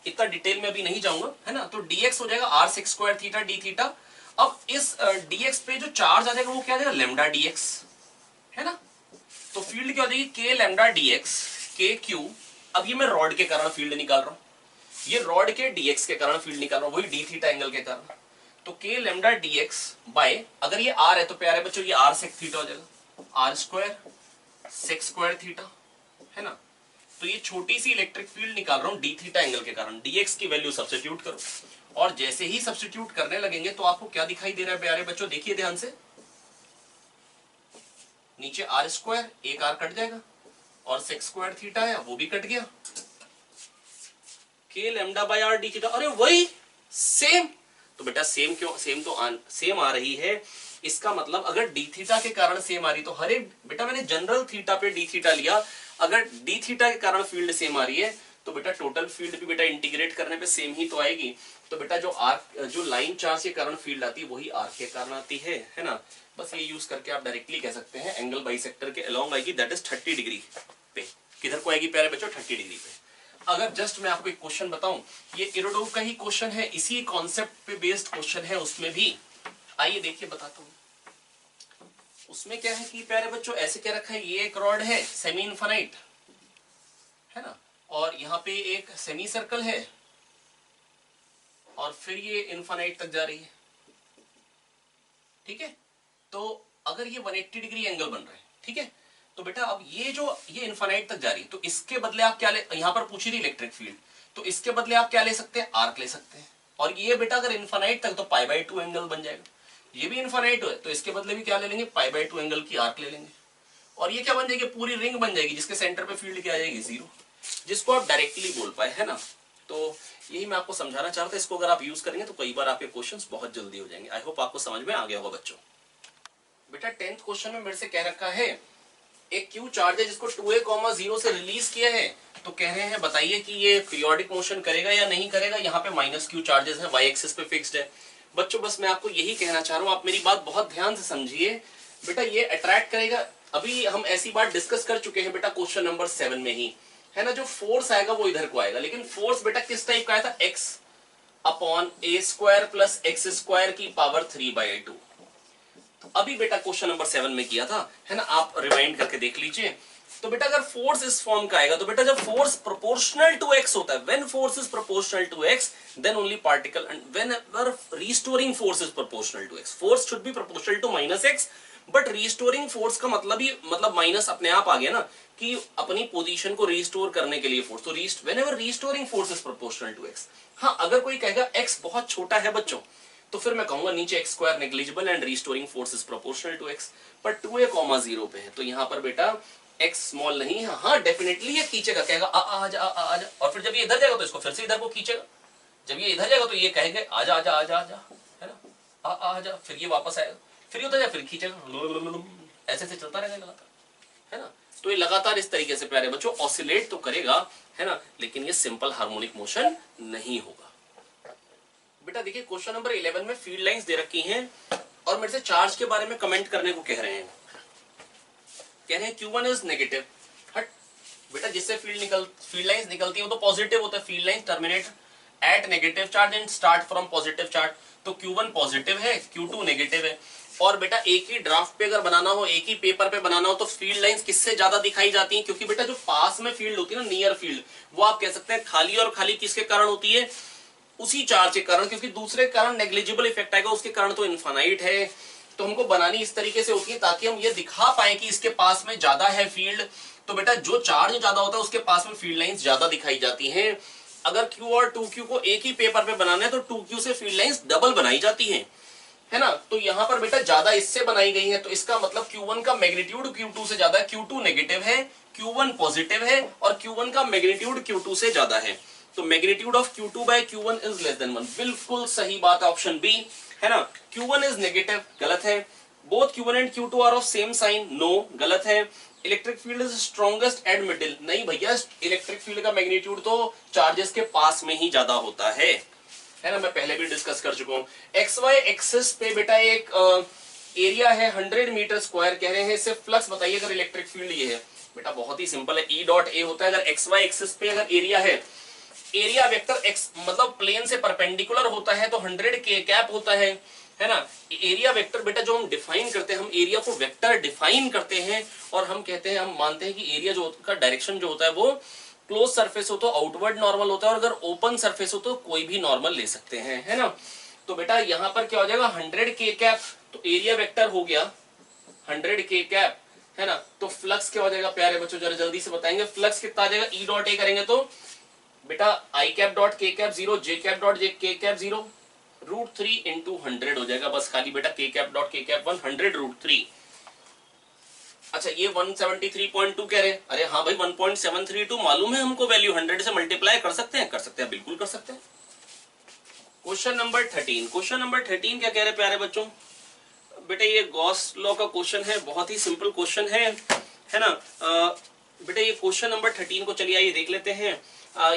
इतना डिटेल में अभी नहीं जाऊंगा, है ना। तो dx हो जाएगा r sec square theta D theta. अब इस dx पे जो चार्ज आ जाएगा वो क्या आ जाएगा, लैम्डा dx, है ना। तो फील्ड क्या हो जाएगी, के लैम्डा dx, के क्यू। अब ये मैं रॉड के कारण फील्ड निकाल रहा हूं, ये रॉड के dx के कारण फील्ड निकाल रहा हूं, वही डी थीटा एंगल के कारण। तो के लैम्डा dx बाय, अगर ये r है तो प्यारे बच्चों ये r सेक थीटा हो जाएगा, R square sec square theta, है ना। तो ये छोटी सी इलेक्ट्रिक फील्ड निकाल रहा हूं डी थीटा एंगल के कारण, dx की वैल्यू सब्स्टिट्यूट करो, और जैसे ही सब्स्टिट्यूट करने लगेंगे तो आपको क्या दिखाई दे रहा है प्यारे बच्चों, देखिए ध्यान से, नीचे आर स्क्वायर, एक आर कट जाएगा, और सेक स्क्वायर थीटा है वो भी कट गया, के lambda by R D theta, अरे वही सेम। तो बेटा सेम क्यों, सेम तो सेम आ रही है, इसका मतलब अगर डी थीटा के कारण सेम आ रही तो हर एक, बेटा मैंने जनरल थीटा पे डी थीटा लिया, अगर डी थीटा के कारण फील्ड सेम आ रही है तो बेटा टोटल फील्ड भी बेटा इंटीग्रेट करने पे सेम ही तो आएगी। तो बेटा जो लाइन चार्ज के कारण फील्ड आती है वही आर्क के कारण आती है ना। बस ये यूज करके आप डायरेक्टली कह सकते हैं एंगल बाइसेक्टर के अलोंग आएगी, दैट इज 30 डिग्री पे। किधर को आएगी प्यारे बच्चों, 30 डिग्री पे। अगर जस्ट मैं आपको एक क्वेश्चन बताऊं, ये इरोडोव का ही क्वेश्चन है, इसी कॉन्सेप्ट पे बेस्ड क्वेश्चन है उसमें भी, आइए देखिए बताता हूं। उसमें क्या है कि प्यारे बच्चों ऐसे क्या रखा है, ये एक रॉड है सेमी इनफाइनाइट, है ना, और यहां पे एक सेमी सर्कल है, और फिर ये इनफाइनाइट तक जा रही है, ठीक है। तो अगर ये 180 डिग्री एंगल बन रहा है, ठीक है, तो बेटा अब ये इनफाइनाइट तक जा रही है, तो इसके बदले आप क्या ले, यहां पर पूछी थी इलेक्ट्रिक फील्ड, तो इसके बदले आप क्या ले सकते हैं, आर्क ले सकते हैं। और ये बेटा अगर इनफाइनाइट तक तो π/2 एंगल बन जाएगा। ये भी इनफाइनाइट है तो इसके बदले भी क्या ले लेंगे, π/2 एंगल की आर्क ले लेंगे। और ये क्या बन जाएगी, पूरी रिंग बन जाएगी जिसके सेंटर पे फील्ड क्या आ जाएगी, 0, जिसको आप डायरेक्टली बोल पाए, है ना। तो यही मैं आपको समझाना चाह रहा था। इसको अगर आप यूज करेंगे तो कई बार आपके क्वेश्चंस बहुत जल्दी हो जाएंगे। आई होप आपको समझ में आ गया होगा बच्चों। बेटा 10th क्वेश्चन में मेरे से कह रखा है एक क्यू चार्ज है जिसको 2a,0 से रिलीज किया है, तो कह रहे हैं बताइए कि ये पीरियोडिक मोशन करेगा या नहीं करेगा। यहाँ पे -q चार्जेस है, y एक्सिस पे फिक्स्ड है। बच्चों बस मैं आपको यही कहना चाह रहा हूँ, आप मेरी बात बहुत ध्यान से समझिए। बेटा ये अट्रैक्ट करेगा, अभी हम ऐसी बात डिस्कस कर चुके हैं बेटा क्वेश्चन नंबर 7 में ही, है ना। जो फोर्स आएगा वो इधर को आएगा, लेकिन फोर्स बेटा किस टाइप का आया था, x/a² + x² की पावर 3/2। तो अभी बेटा क्वेश्चन नंबर 7 में किया था, है ना, आप रिवाइंड करके देख लीजिए। तो बेटा अगर फोर्स इस फॉर्म का आएगा तो बेटा जब फोर्स प्रोपोर्शनल टू x होता है, when force is proportional to x then only particle, and whenever restoring force is proportional to x, force should be proportional to -x, but restoring force का मतलब ही minus अपने आप आ गया ना, कि अपनी पोजीशन को रीस्टोर करने के लिए फोर्स। तो whenever restoring force is proportional to x। हाँ, अगर कोई कहेगा x बहुत छोटा है बच्चों, तो फिर मैं कहूंगा नीचे x² negligible and restoring force is proportional to x। पर 2a,0 पे है तो यहाँ पर बेटा x स्मॉल नहीं है। हाँ डेफिनेटली ये खींचेगा, कहेगा आजा आजा, और फिर जब ये इधर जाएगा तो इसको फिर से इधर को खींचेगा। जब ये इधर जाएगा तो ये कहेंगे आजा आजा आजा आजा, है ना, आजा, फिर ये वापस आएगा, फिर ये उधर जाएगा, फिर खींचेगा, ऐसे से चलता रहेगा लगातार, है ना। तो ये लगातार इस तरीके से प्यारे बच्चों ऑसिलेट तो करेगा, है ना, लेकिन ये सिंपल हार्मोनिक मोशन नहीं होगा। बेटा देखिए क्वेश्चन नंबर 11 में फील्ड लाइंस दे रखी हैं और मेरे से चार्ज के बारे में कमेंट करने को कह रहे हैं। कह रहे हैं Q1 इज नेगेटिव। हट बेटा, जिससे फील्ड लाइंस निकलती है वो तो पॉजिटिव होता है। Field lines terminate at negative charge and start from positive charge. तो Q1 पॉजिटिव है, Q2 नेगेटिव है। और बेटा एक ही ड्राफ्ट पे अगर बनाना हो, एक ही पेपर पे बनाना हो, तो फील्ड लाइंस किससे ज्यादा दिखाई जाती हैं, क्योंकि बेटा जो पास में फील्ड होती है ना, नियर फील्ड, वो आप कह सकते हैं खाली, और खाली किसके कारण होती है, उसी चार्ज के कारण, क्योंकि दूसरे कारण नेग्लिजिबल इफेक्ट आएगा, उसके कारण तो इनफाइनाइट है। तो हमको बनानी इस तरीके से होती है ताकि हम ये दिखा पाए कि इसके पास में ज्यादा है फील्ड। तो बेटा जो चार्ज ज्यादा होता है उसके पास में फील्ड लाइंस ज्यादा दिखाई जाती हैं। अगर Q और 2Q को एक ही पेपर पे बनाना है तो 2Q से फील्ड लाइंस डबल बनाई जाती हैं, है ना। तो यहां पर बेटा ज्यादा इससे बनाई गई है, तो इसका मतलब Q1 का मैग्नीट्यूड Q2 से ज्यादा है, Q2 नेगेटिव है, Q1 पॉजिटिव है, और Q1 का मैग्नीट्यूड Q2 से ज्यादा है। तो magnitude of Q2/Q1 is less than 1। बिल्कुल सही बात, ऑप्शन बी, है ना। Q1 इज नेगेटिव, गलत है। Both Q1 and Q2 are of same sign, no, गलत है। Electric field is strongest at middle, नहीं भैया, इलेक्ट्रिक फील्ड का मैग्नीट्यूड तो चार्जेस के पास में ही ज्यादा होता है ना। मैं पहले भी डिस्कस कर चुका हूं। XY एक्सिस पे बेटा एक एरिया है 100 मीटर स्क्वायर, कह रहे हैं इससे फ्लक्स बताइए अगर इलेक्ट्रिक फील्ड ये है। बेटा बहुत ही सिंपल है, E.A होता है। अगर XY एक्सिस पे अगर एरिया है, एरिया वेक्टर x मतलब प्लेन से परपेंडिकुलर होता है तो 100 k कैप होता है ना। एरिया वेक्टर बेटा जो हम डिफाइन करते हैं, हम एरिया को वेक्टर डिफाइन करते हैं और हम कहते हैं, हम मानते हैं कि एरिया जो का डायरेक्शन जो होता है वो क्लोज सरफेस हो तो आउटवर्ड नॉर्मल होता है, और अगर ओपन सरफेस हो तो कोई भी नॉर्मल ले सकते हैं, है ना। तो बेटा यहां पर क्या हो जाएगा, 100 k कैप, तो एरिया वेक्टर हो गया 100 k कैप, है ना। तो फ्लक्स क्या हो जाएगा प्यारे बच्चों, जरा जल्दी से बताएंगे, फ्लक्स कितना आ जाएगा, E.A करेंगे तो बेटा I cap dot K cap 0, J cap dot K cap 0, √3 into 100 हो जाएगा बस, खाली बेटा K cap dot K cap 1, 100 √3। अच्छा ये 173.2 कह रहे हैं, अरे हाँ भाई 1.732 मालूम है हमको वैल्यू, 100 से मल्टीप्लाई कर सकते हैं, बिल्कुल कर सकते हैं। क्वेश्चन नंबर 13, क्वेश्चन नंबर 13 क्या कह रहे हैं प्यारे बच्चों, बेटा ये गॉस लॉ का क्वेश्चन है, बहुत ही सिंपल क्वेश्चन है ना। बेटा ये क्वेश्चन नंबर 13 को चलिए आइए देख लेते हैं।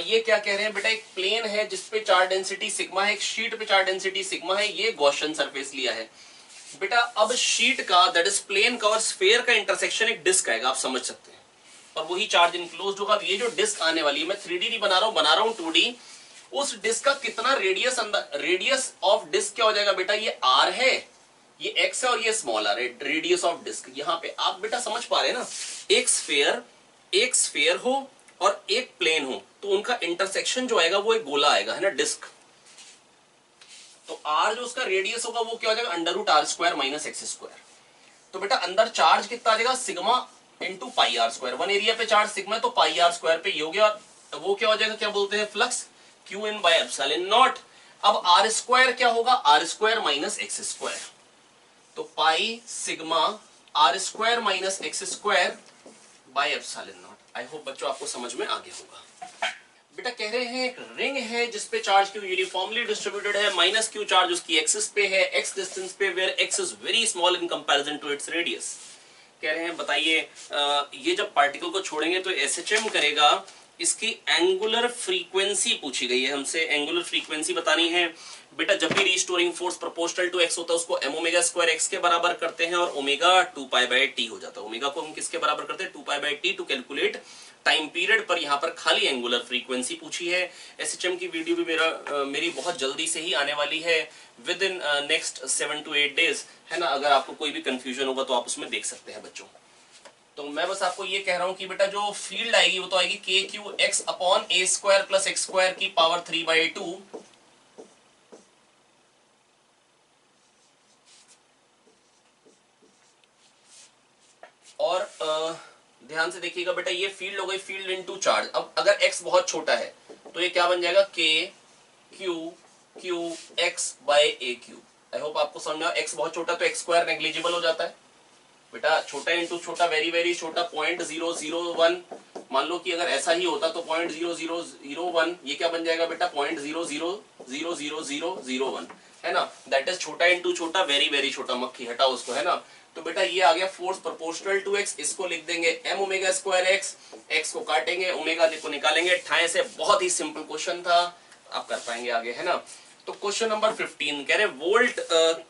ये क्या कह रहे हैं बेटा, एक प्लेन है जिसपे चार्ज डेंसिटी सिग्मा है, एक शीट पे चार्ज डेंसिटी सिग्मा है, ये गॉसियन सरफेस लिया है। बेटा अब शीट का, दैट इज प्लेन का और स्फीयर का इंटरसेक्शन एक डिस्क आएगा, आप समझ सकते हैं, और वही चार्ज इनक्लोज्ड होगा। ये जो डिस्क आने वाली है, मैं 3D नहीं बना रहा हूं 2D, उस डिस्क का कितना रेडियस, रेडियस ऑफ डिस्क क्या हो जाएगा बेटा, ये R है, ये X है और ये स्मॉल r है, रेडियस ऑफ डिस्क। यहाँ पे आप बेटा समझ पा रहे हैं ना, एक स्फीयर हो और एक प्लेन हो, तो उनका इंटरसेक्शन जो आएगा वो एक गोला आएगा, है ना, डिस्क। तो R जो उसका रेडियस होगा वो क्या हो जाएगा, √R² - x²। तो बेटा अंदर चार्ज कितना आ जाएगा, sigma into pi R square. One area पे चार्ज सिग्मा तो पाई आर स्क्वायर पे ये हो गया, वो क्या हो जाएगा, क्या बोलते हैं, flux, Q in by epsilon naught. अब आर स्क्वायर क्या होगा, R square minus X square, तो pi sigma R square minus X square by epsilon naught. I hope बच्चों आपको समझ में आ गया होगा। बेटा कह रहे हैं एक रिंग है जिसपे चार्ज क्यू यूनिफॉर्मली डिस्ट्रीब्यूटेड है, माइनस क्यू चार्ज उसकी एक्सिस पे है, एक्स डिस्टेंस पे, where X is very small in comparison to its radius. कह रहे हैं बताइए ये जब पार्टिकल को छोड़ेंगे तो एसएचएम करेगा, इसकी एंगुलर फ्रीक्वेंसी पूछी गई है हमसे, एंगुलर फ्रीक्वेंसी बतानी है। बेटा जब भी restoring force proportional to X होता है उसको एम ओमेगा स्क्वायर एक्स के बराबर करते हैं और ओमेगा 2 पाई बाय टी हो जाता है। ओमेगा को हम किसके बराबर करते हैं, 2 pi by T to calculate time period. पर यहाँ पर खाली एंगुलर फ्रीक्वेंसी पूछी है। एसएचएम की वीडियो भी मेरी बहुत जल्दी से ही आने वाली है, with in next 7 to 8 days, है ना। अगर आपको कोई भी कंफ्यूजन होगा तो आप उसमें देख सकते हैं बच्चों। तो मैं बस आपको ये कह रहा हूं कि बेटा जो फील्ड आएगी वो तो आएगी के क्यू एक्स अपॉन ए स्क्वायर प्लस एक्स स्क्वायर की पावर 3/2। और ध्यान से देखिएगा बेटा, ये फील्ड हो गई, फील्ड इनटू चार्ज। अब अगर एक्स बहुत छोटा है तो ये क्या बन जाएगा, K Q Q X by A Q. I hope आपको समझ में। एक्स बहुत छोटा तो एक्स स्क्वायर नेग्लिजिबल हो जाता है बेटा, छोटा इंटू छोटा, वेरी वेरी छोटा, 0.001। मान लो कि अगर ऐसा ही होता तो 0.0001, ये क्या बन जाएगा बेटा, 0.000001, है ना। दैट इज छोटा इंटू छोटा, वेरी वेरी छोटा, मक्खी हटाओ उसको, है ना। तो बेटा ये आ गया फोर्स प्रोपोर्शनल टू एक्स, इसको लिख देंगे M omega square X, X को काटेंगे, ओमेगा को निकालेंगे। ठाए से बहुत ही सिंपल क्वेश्चन था, आप कर पाएंगे आगे, है ना। तो क्वेश्चन नंबर 15 कह रहे वोल्ट,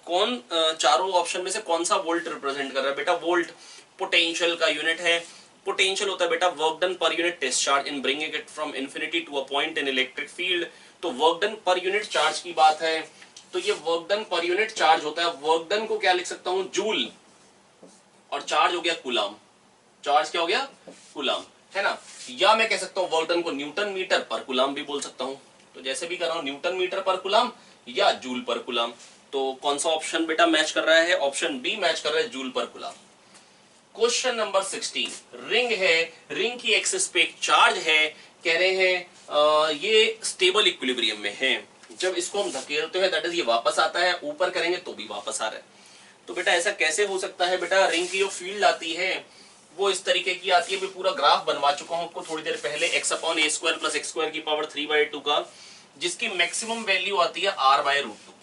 कौन चारों ऑप्शन में से कौन सा वोल्ट रिप्रेजेंट कर रहा है बेटा, वोल्ट पोटेंशियल का यूनिट है। पोटेंशियल होता है बेटा work done per unit discharge in bringing it from infinity to a point in electric field. तो work done per unit charge की बात है, तो ये work done per unit charge होता है। वर्क डन को क्या लिख सकता हूं, जूल, और चार्ज हो गया कूलम। चार्ज क्या हो गया, कूलम, है ना। या मैं कह सकता हूं वर्क डन को न्यूटन मीटर पर कूलम भी बोल सकता हूं, तो जैसे भी कर रहा हूं, न्यूटन मीटर पर कूलम या जूल पर कूलम। तो कौन सा ऑप्शन बेटा मैच कर रहा है, ऑप्शन बी मैच कर रहा है, जूल पर कूलम। क्वेश्चन नंबर 16, रिंग है, रिंग की एक्सिस पे एक चार्ज है। कह रहे हैं ये स्टेबल इक्विलिब्रियम में है। जब इसको हम धकेलते हैं दैट इज ये वापस आता है, ऊपर करेंगे तो भी वापस आ रहा है। तो बेटा ऐसा कैसे हो सकता है बेटा, रिंग की जो फील्ड आती है वो इस तरीके की आती है। मैं पूरा ग्राफ बनवा चुका हूं आपको थोड़ी देर पहले, एक्स अपॉन ए स्क्वायर प्लस एक्स स्क्वायर की पावर 3/2 का, जिसकी मैक्सिमम वैल्यू आती है r/√2।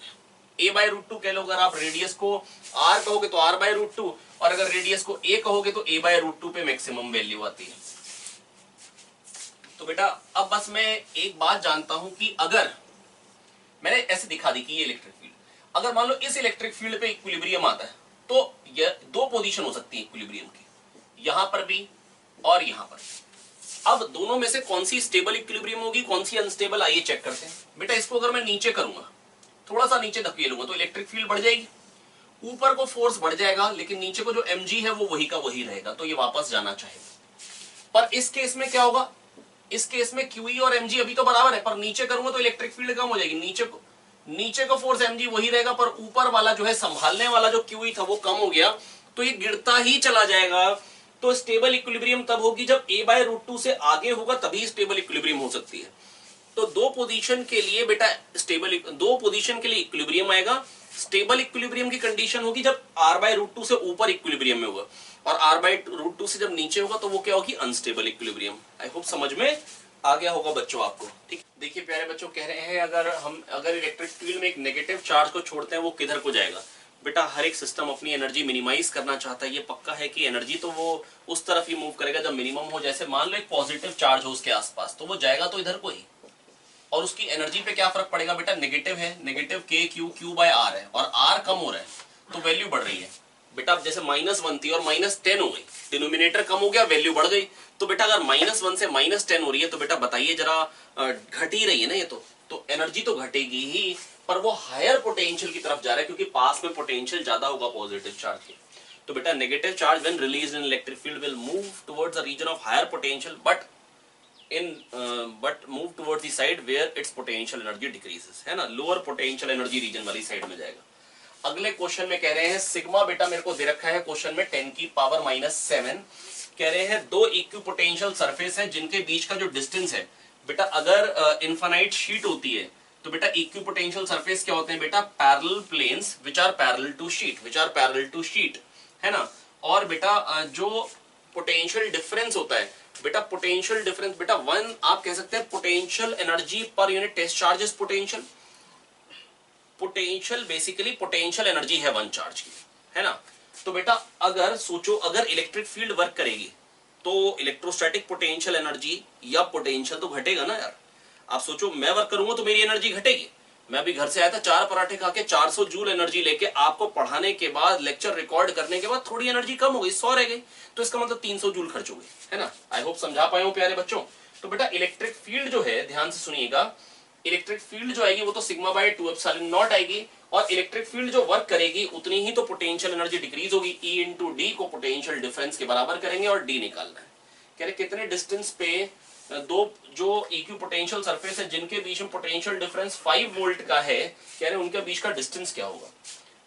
a बाय √2 कह लो, अगर आप रेडियस को r कहोगे तो r/√2, और अगर रेडियस को a कहोगे तो a बाय √2 पे मैक्सिमम वैल्यू आती है। तो बेटा अब बस मैं एक बात जानता हूं कि अगर मैंने ऐसे दिखा दी कि ये इलेक्ट्रिक फील्ड, अगर मान लो इस इलेक्ट्रिक फील्ड पे इक्विलिब्रियम आता है तो ये दो पोजीशन हो सकती है इक्विलिब्रियम की, यहां पर भी और यहां पर। अब दोनों में से कौन सी स्टेबल इक्विलिब्रियम होगी, कौन सी अनस्टेबल, आइए चेक करते हैं। बेटा इसको अगर मैं नीचे करूंगा, थोड़ा सा नीचे धकेलूंगा तो इलेक्ट्रिक फील्ड बढ़ जाएगी, ऊपर को फोर्स बढ़ जाएगा, लेकिन नीचे को जो mg है वो वही का वही रहेगा, तो ये वापस जाना चाहेगा। पर इस केस में क्या होगा, इस केस में QE और mg अभी तो बराबर है, पर नीचे करूंगा तो इलेक्ट्रिक फील्ड कम हो जाएगी। नीचे को फोर्स mg वही रहेगा, पर ऊपर वाला जो है संभालने वाला जो QE था वो कम हो गया, तो ये गिरता ही चला जाएगा। तो स्टेबल इक्विलिब्रियम तब होगी जब a/√2 से आगे होगा, तभी स्टेबल इक्विलिब्रियम हो सकती है। तो दो पोजीशन के लिए बेटा दो पोजीशन के लिए इक्विलिब्रियम आएगा। स्टेबल इक्विलिब्रियम की कंडीशन होगी जब r/√2 से ऊपर इक्विलिब्रियम में होगा, और r/√2 से जब नीचे होगा तो वो क्या होगी, अनस्टेबल इक्विलिब्रियम। आई होप समझ में आ गया होगा बच्चों आपको। ठीक, देखिए प्यारे बच्चों, कह रहे हैं अगर इलेक्ट्रिक फील्ड में एक नेगेटिव चार्ज को छोड़ते हैं वो किधर को जाएगा। बेटा हर एक सिस्टम अपनी एनर्जी मिनिमाइज करना चाहता है, ये पक्का है कि एनर्जी तो वो उस तरफ ही मूव करेगा जब मिनिमम हो। जैसे मान लो एक पॉजिटिव चार्ज हो उसके आसपास, तो वो जाएगा तो इधर को ही, और उसकी एनर्जी पे क्या फर्क पड़ेगा बेटा, नेगेटिव है, negative k q by r है, और r कम हो रहा है तो वैल्यू बढ़ रही है। बेटा अब जैसे -1 थी और -10 हो गई, डिनोमिनेटर कम हो गया, वैल्यू बढ़ गई। तो बेटा अगर -1 से -10 हो रही है तो बेटा बताइए जरा, घट ही रही है ना ये तो एनर्जी तो घटेगी ही, पर वो हायर पोटेंशियल की तरफ जा रहा है क्योंकि पास में पोटेंशियल ज्यादा होगा पॉजिटिव चार्ज के। तो बेटा negative charge when released in electric field will move towards a region of higher potential but move towards the side where its potential energy decreases, है ना, लोअर पोटेंशियल एनर्जी रीजन वाली side में जाएगा। अगले question में कह रहे हैं सिग्मा, बेटा मेरे को दे रखा है क्वेश्चन में 10⁻⁻⁷। कह रहे हैं दो इक्विपोटेंशियल सरफेस हैं जिनके बीच का जो डिस्टेंस है बेटा, अगर इनफाइनाइट शीट होती है तो बेटा इक्विपोटेंशियल सरफेस क्या होते हैं बेटा, parallel planes which are parallel to sheet, है ना। और बेटा जो पोटेंशियल डिफरेंस होता है बेटा, पोटेंशियल डिफरेंस बेटा वन आप कह सकते हैं potential energy per unit test charge is potential basically potential energy है वन चार्ज की, है ना। तो बेटा अगर सोचो, अगर इलेक्ट्रिक फील्ड वर्क करेगी तो इलेक्ट्रोस्टैटिक पोटेंशियल एनर्जी या पोटेंशियल तो घटेगा ना यार। आप सोचो मैं वर्क करूंगा तो मेरी एनर्जी घटेगी। मैं अभी घर से आया था 4 पराठे खा के 400 जूल एनर्जी लेके, आपको पढ़ाने के बाद लेक्चर रिकॉर्ड करने के बाद थोड़ी एनर्जी कम हो गई, 100 रह गई, तो इसका मतलब 300 जूल खर्च हो गई, है ना। आई होप समझा पाए हो प्यारे बच्चों। तो बेटा इलेक्ट्रिक फील्ड जो है, ध्यान से सुनिएगा, इलेक्ट्रिक फील्ड जो आएगी वो तो सिग्मा बाय 2 एप्सिलॉन नॉट आएगी, और इलेक्ट्रिक फील्ड जो वर्क करेगी उतनी ही तो पोटेंशियल एनर्जी डिक्रीज होगी। E इंटू डी को पोटेंशियल डिफरेंस के बराबर करेंगे और डी निकालना है। कह रहे कितने डिस्टेंस पे दो जो इक्विपोटेंशियल सरफेस है जिनके बीच में पोटेंशियल डिफरेंस 5 वोल्ट का है, कह रहे उनके बीच का डिस्टेंस क्या होगा।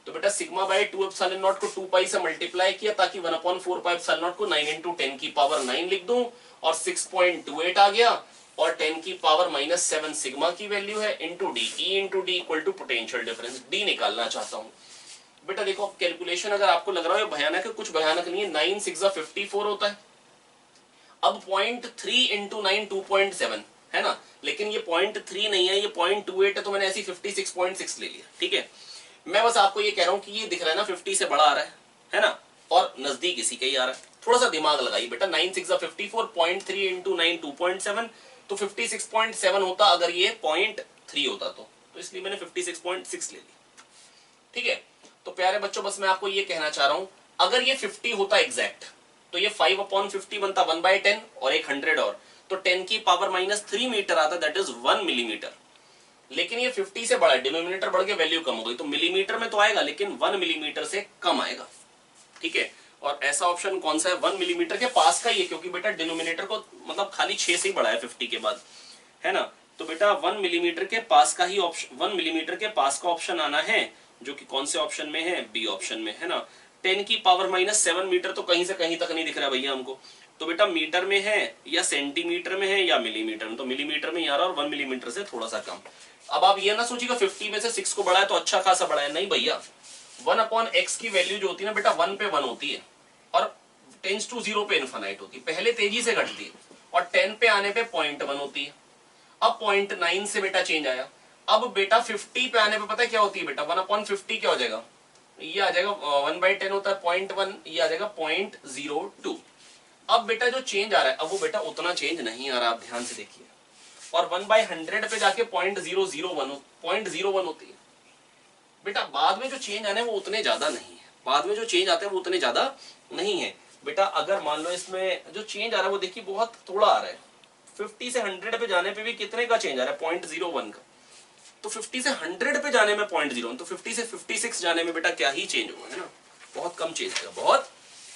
तो बेटा सिग्मा बाय 2 एप्सिलॉन नॉट को 2 पाई से मल्टीप्लाई किया ताकि 1/4 पाई एप्सिलॉन नॉट को 9 इंटू 10 की पावर 9 लिख दूं, और 6.28 आ गया, और 10 की पावर -7 सिग्मा की वैल्यू है, into D. E into D equal to potential difference, D निकालना चाहता हूं। बेटा देखो कैलकुलेशन अगर आपको लग रहा है भयानक है, कुछ भयानक नहीं है। 9 6 54 होता है। अब 0.3 इंटू 9 2.7 है ना, लेकिन ये 0.3 नहीं है, ये 0.28 है, तो मैंने ऐसी 56.6 ले लिया, ठीक है। मैं बस आपको ये कह रहा हूं कि ये दिख रहा है ना 50 से बड़ा आ रहा है ना, और नजदीक इसी का ही आ रहा है। थोड़ा सा दिमाग लगाइए बेटा, 9 6 54, 0.3 इंटू 9 2.7, तो 56.7 होता अगर ये 0.3 होता तो इसलिए मैंने 56.6 ले ली, ठीक है। तो प्यारे बच्चों बस मैं आपको ये कहना चाह रहा हूं, अगर ये 50 होता एग्जैक्ट तो ये 5/50 बनता 1/10 और एक 100 और, तो 10 की पावर -3 मीटर आता, दैट इज 1 मिलीमीटर। लेकिन ये 50 से बड़ा, डिनोमिनेटर बढ़ के वैल्यू कम हो गई, तो मिलीमीटर में तो आएगा लेकिन 1 मिलीमीटर से कम आएगा, ठीक है। और ऐसा ऑप्शन कौन सा है, 1 मिलीमीटर के पास का ही है, क्योंकि बेटा डिनोमिनेटर को मतलब खाली 6 से ही बढ़ा है 50 के बाद, है ना। तो बेटा 1 मिलीमीटर के पास का ही ऑप्शन, 1 मिलीमीटर के पास का ऑप्शन आना है, जो कि कौन से ऑप्शन में है, बी ऑप्शन में, है ना। 10 की पावर -7 मीटर तो कहीं से कहीं तक नहीं दिख रहा भैया हमको, तो बेटा मीटर में है या सेंटीमीटर में है या मिलीमीटर में, तो मिलीमीटर में आ रहा और 1 मिलीमीटर से थोड़ा सा कम। अब आप ये ना सोचिएगा 50 में से 6 को बढ़ाया तो अच्छा खासा बढ़ाया, नहीं भैया। 1/x की वैल्यू जो होती है ना बेटा 1 पे 1 होती है, और टेंस टू 0 पे इनफाइनाइट होती है, पहले तेजी से घटती है, और 10 पे आने पे 0.1 होती है। अब 0.9 से बेटा चेंज आया, अब बेटा 50 पे आने पे पता है क्या होती है बेटा, 1/50 क्या हो जाएगा, ये आ जाएगा 1/10 होता है 0.1, ये आ जाएगा 0.02। अब बेटा जो चेंज आ रहा है अब वो बेटा उतना चेंज नहीं आ रहा, आप ध्यान से देखिए, और 1/100 पे जाके 0.001 होती है। बेटा बाद में जो चेंज आने वो उतने ज्यादा नहीं है, बाद में जो चेंज आते हैं वो उतने ज्यादा नहीं है बेटा। अगर मान लो इसमें जो चेंज आ रहा है वो देखिए बहुत थोड़ा आ रहा है, 50 से 100 पे जाने पे भी कितने का चेंज आ रहा है, 0.01 का। तो 50 से 100 पे जाने में 0.01, तो 50 से 56 जाने में बेटा क्या ही चेंज होगा, है ना, बहुत कम चेंज आएगा, बहुत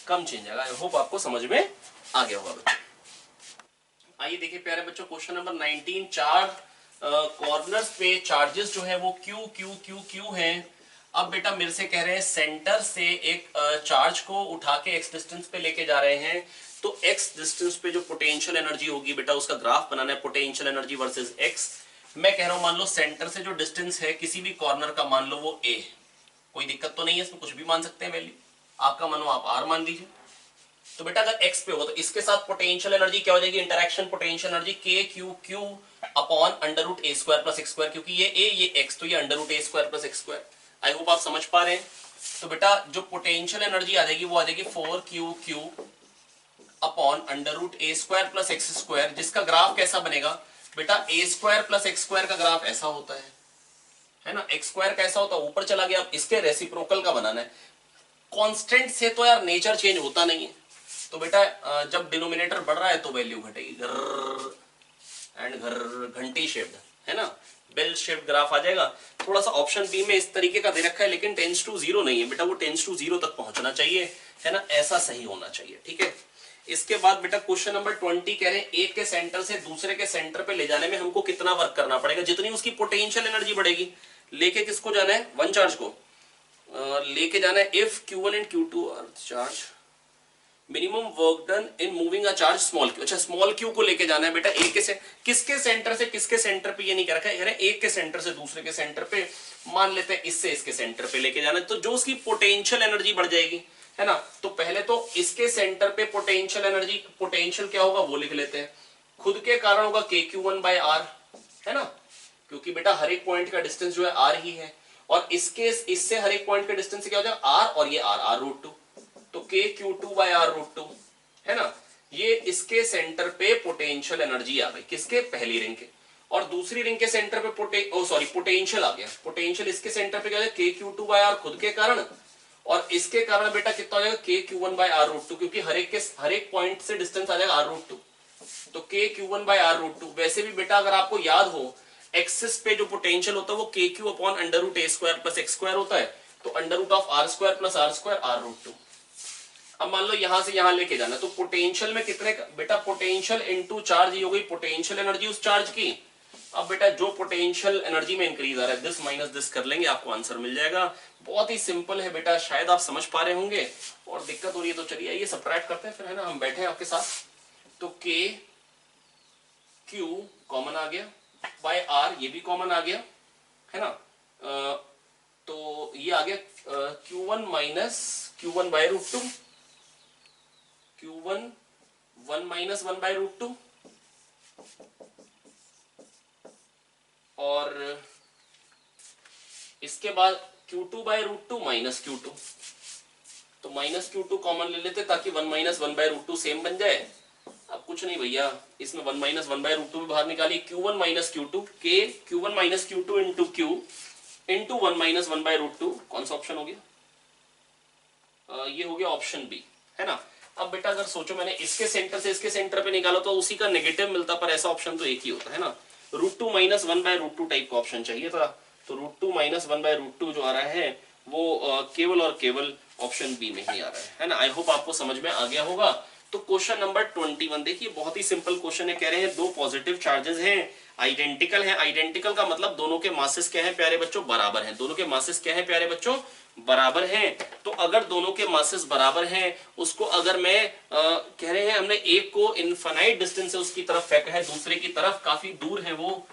कम चेंज आएगा। आई होप आपको समझ में आ गया होगा बच्चों। आइए देखिए प्यारे बच्चों क्वेश्चन नंबर 19, चार कॉर्नर्स पे चार्जेस जो है वो क्यू क्यू क्यू क्यू हैं। अब बेटा मेरे से कह रहे हैं सेंटर से एक चार्ज को उठा के एक्स डिस्टेंस पे लेके जा रहे हैं, तो एक्स डिस्टेंस पे जो पोटेंशियल एनर्जी होगी बेटा उसका ग्राफ बनाना है, पोटेंशियल एनर्जी वर्सेस एक्स। मैं कह रहा हूं मान लो सेंटर से जो डिस्टेंस है किसी भी कॉर्नर का मान लो वो ए, कोई दिक्कत तो नहीं है इसमें, कुछ भी मान सकते हैं वैल्यू, आपका मानो आप आर मान लीजिए। तो बेटा अगर एक्स पे होगा तो इसके साथ पोटेंशियल एनर्जी क्या हो जाएगी, इंटरेक्शन पोटेंशियल एनर्जी के Q Q upon √a² + x², क्योंकि ये a ये x, तो ये √a² + x²। आई होप आप समझ पा रहे हैं। तो बेटा जो पोटेंशियल एनर्जी आ जाएगी वो आ जाएगी 4q³ अपॉन √a² + x², जिसका ग्राफ कैसा बनेगा बेटा, a² + x² का ग्राफ ऐसा होता है ना, x² कैसा होता है ऊपर चला गया, अब इसके रेसिप्रोकल का बनाना है। कांस्टेंट से तो यार नेचर चेंज होता नहीं है, तो बेटा जब डिनोमिनेटर बढ़ रहा है तो वैल्यू घटेगी, घंटी शेप्ड, है ना, बेल शेप्ड ग्राफ आ जाएगा। थोड़ा सा ऑप्शन बी में इस तरीके का दे रखा है लेकिन टेंस टू 0 नहीं है बेटा, वो टेंस टू 0 तक पहुंचना चाहिए, है ना, ऐसा सही होना चाहिए, ठीक है। इसके बाद बेटा क्वेश्चन नंबर 20 कह रहे हैं एक के सेंटर से दूसरे के सेंटर पे ले जाने में हमको कितना वर्क करना पड़ेगा, जितनी उसकी पोटेंशियल एनर्जी बढ़ेगी। लेके किसको जाना है, वन चार्ज को लेके जाना है। If Q1 and Q2 are charge, minimum work done in moving a charge small Q. अच्छा, स्मॉल क्यू को लेके जाना है बेटा एक के से किसके सेंटर से किसके सेंटर पे, ये नहीं कर रखा है, एक के सेंटर से दूसरे के सेंटर पे, मान लेते हैं इससे इसके सेंटर पे लेके जाना है, तो जो उसकी पोटेंशियल एनर्जी बढ़ जाएगी, है ना। तो पहले तो इसके सेंटर पे पोटेंशियल एनर्जी, पोटेंशियल क्या होगा वो लिख लेते हैं, खुद के कारण होगा KQ1/R, है ना, क्योंकि बेटा हर एक पॉइंट का डिस्टेंस जो है R ही है, और इससे हर एक पॉइंट का डिस्टेंस क्या हो जाएगा R, और ये R√2, तो KQ2/R√2, है ना। ये इसके सेंटर पे पोटेंशियल एनर्जी आ गई, किसके, पहली रिंग के, और दूसरी रिंग के सेंटर पे पोटेंशियल आ गया, पोटेंशियल इसके सेंटर पे क्या हो जाएगा KQ2/R खुद के कारण, और इसके कारण बेटा कितना हो जाएगा KQ1/R√2, क्योंकि हर एक पॉइंट से डिस्टेंस आ जाएगा R√2, तो KQ1/R√2। वैसे भी बेटा अगर आपको याद हो, एक्सिस पे जो पोटेंशियल होता है वो KQ/√A² + x² होता है, तो √R² + R² R√2। अब मान लो यहां से यहां लेके जाना, तो पोटेंशियल में कितने बेटा, पोटेंशियल इनटू चार्ज, ये हो गई पोटेंशियल एनर्जी उस चार्ज की। अब बेटा जो पोटेंशियल एनर्जी में इंक्रीज आ रहा है, दिस माइनस दिस कर लेंगे, आपको आंसर मिल जाएगा। बहुत ही सिंपल है बेटा, शायद आप समझ पा रहे होंगे, और दिक्कत हो रही है तो चलिए आइए सबट्रैक्ट करते हैं फिर, है ना, हम बैठे हैं आपके साथ। तो KQ कॉमन आ गया, बाय R ये भी कॉमन आ गया, है ना, तो ये आ गया Q1 - Q1/√2, Q1 1 - 1/√2, और इसके बाद Q2/√2 - Q2, तो -Q2 कॉमन ले लेते ताकि 1 - 1/√2 सेम बन जाए। अब कुछ नहीं भैया, इसमें 1 - 1/√2 भी बाहर निकालिए, Q1 - Q2, Q1 - Q2 into Q into 1 - 1/√2, कौन सा ऑप्शन हो गया, ये हो गया ऑप्शन बी, है ना। अब बेटा अगर सोचो मैंने इसके सेंटर से इसके सेंटर पे निकाला तो उसी का नेगेटिव मिलता, पर ऐसा ऑप्शन तो एक ही होता है ना, √2 - 1/√2 टाइप का ऑप्शन चाहिए था, तो √2 - 1/√2 जो आ रहा है वो केवल और केवल ऑप्शन बी में ही आ रहा है ना। आई होप आपको समझ में आ गया होगा। तो क्वेश्चन नंबर 21 देखिए, बहुत ही सिंपल क्वेश्चन है, कह रहे हैं दो पॉजिटिव चार्जेस हैं, आइडेंटिकल है, आइडेंटिकल का मतलब दोनों के मासेस क्या है प्यारे बच्चों, बराबर हैं, दोनों के मासेस क्या है प्यारे बच्चों, बराबर हैं। तो अगर दोनों के मासेस बराबर हैं, उसको अगर मैं कह रहे हैं हमने एक को इनफाइनाइट डिस्टेंस से उसकी तरफ फेंका है, दूसरे की तरफ काफी दूर है वो,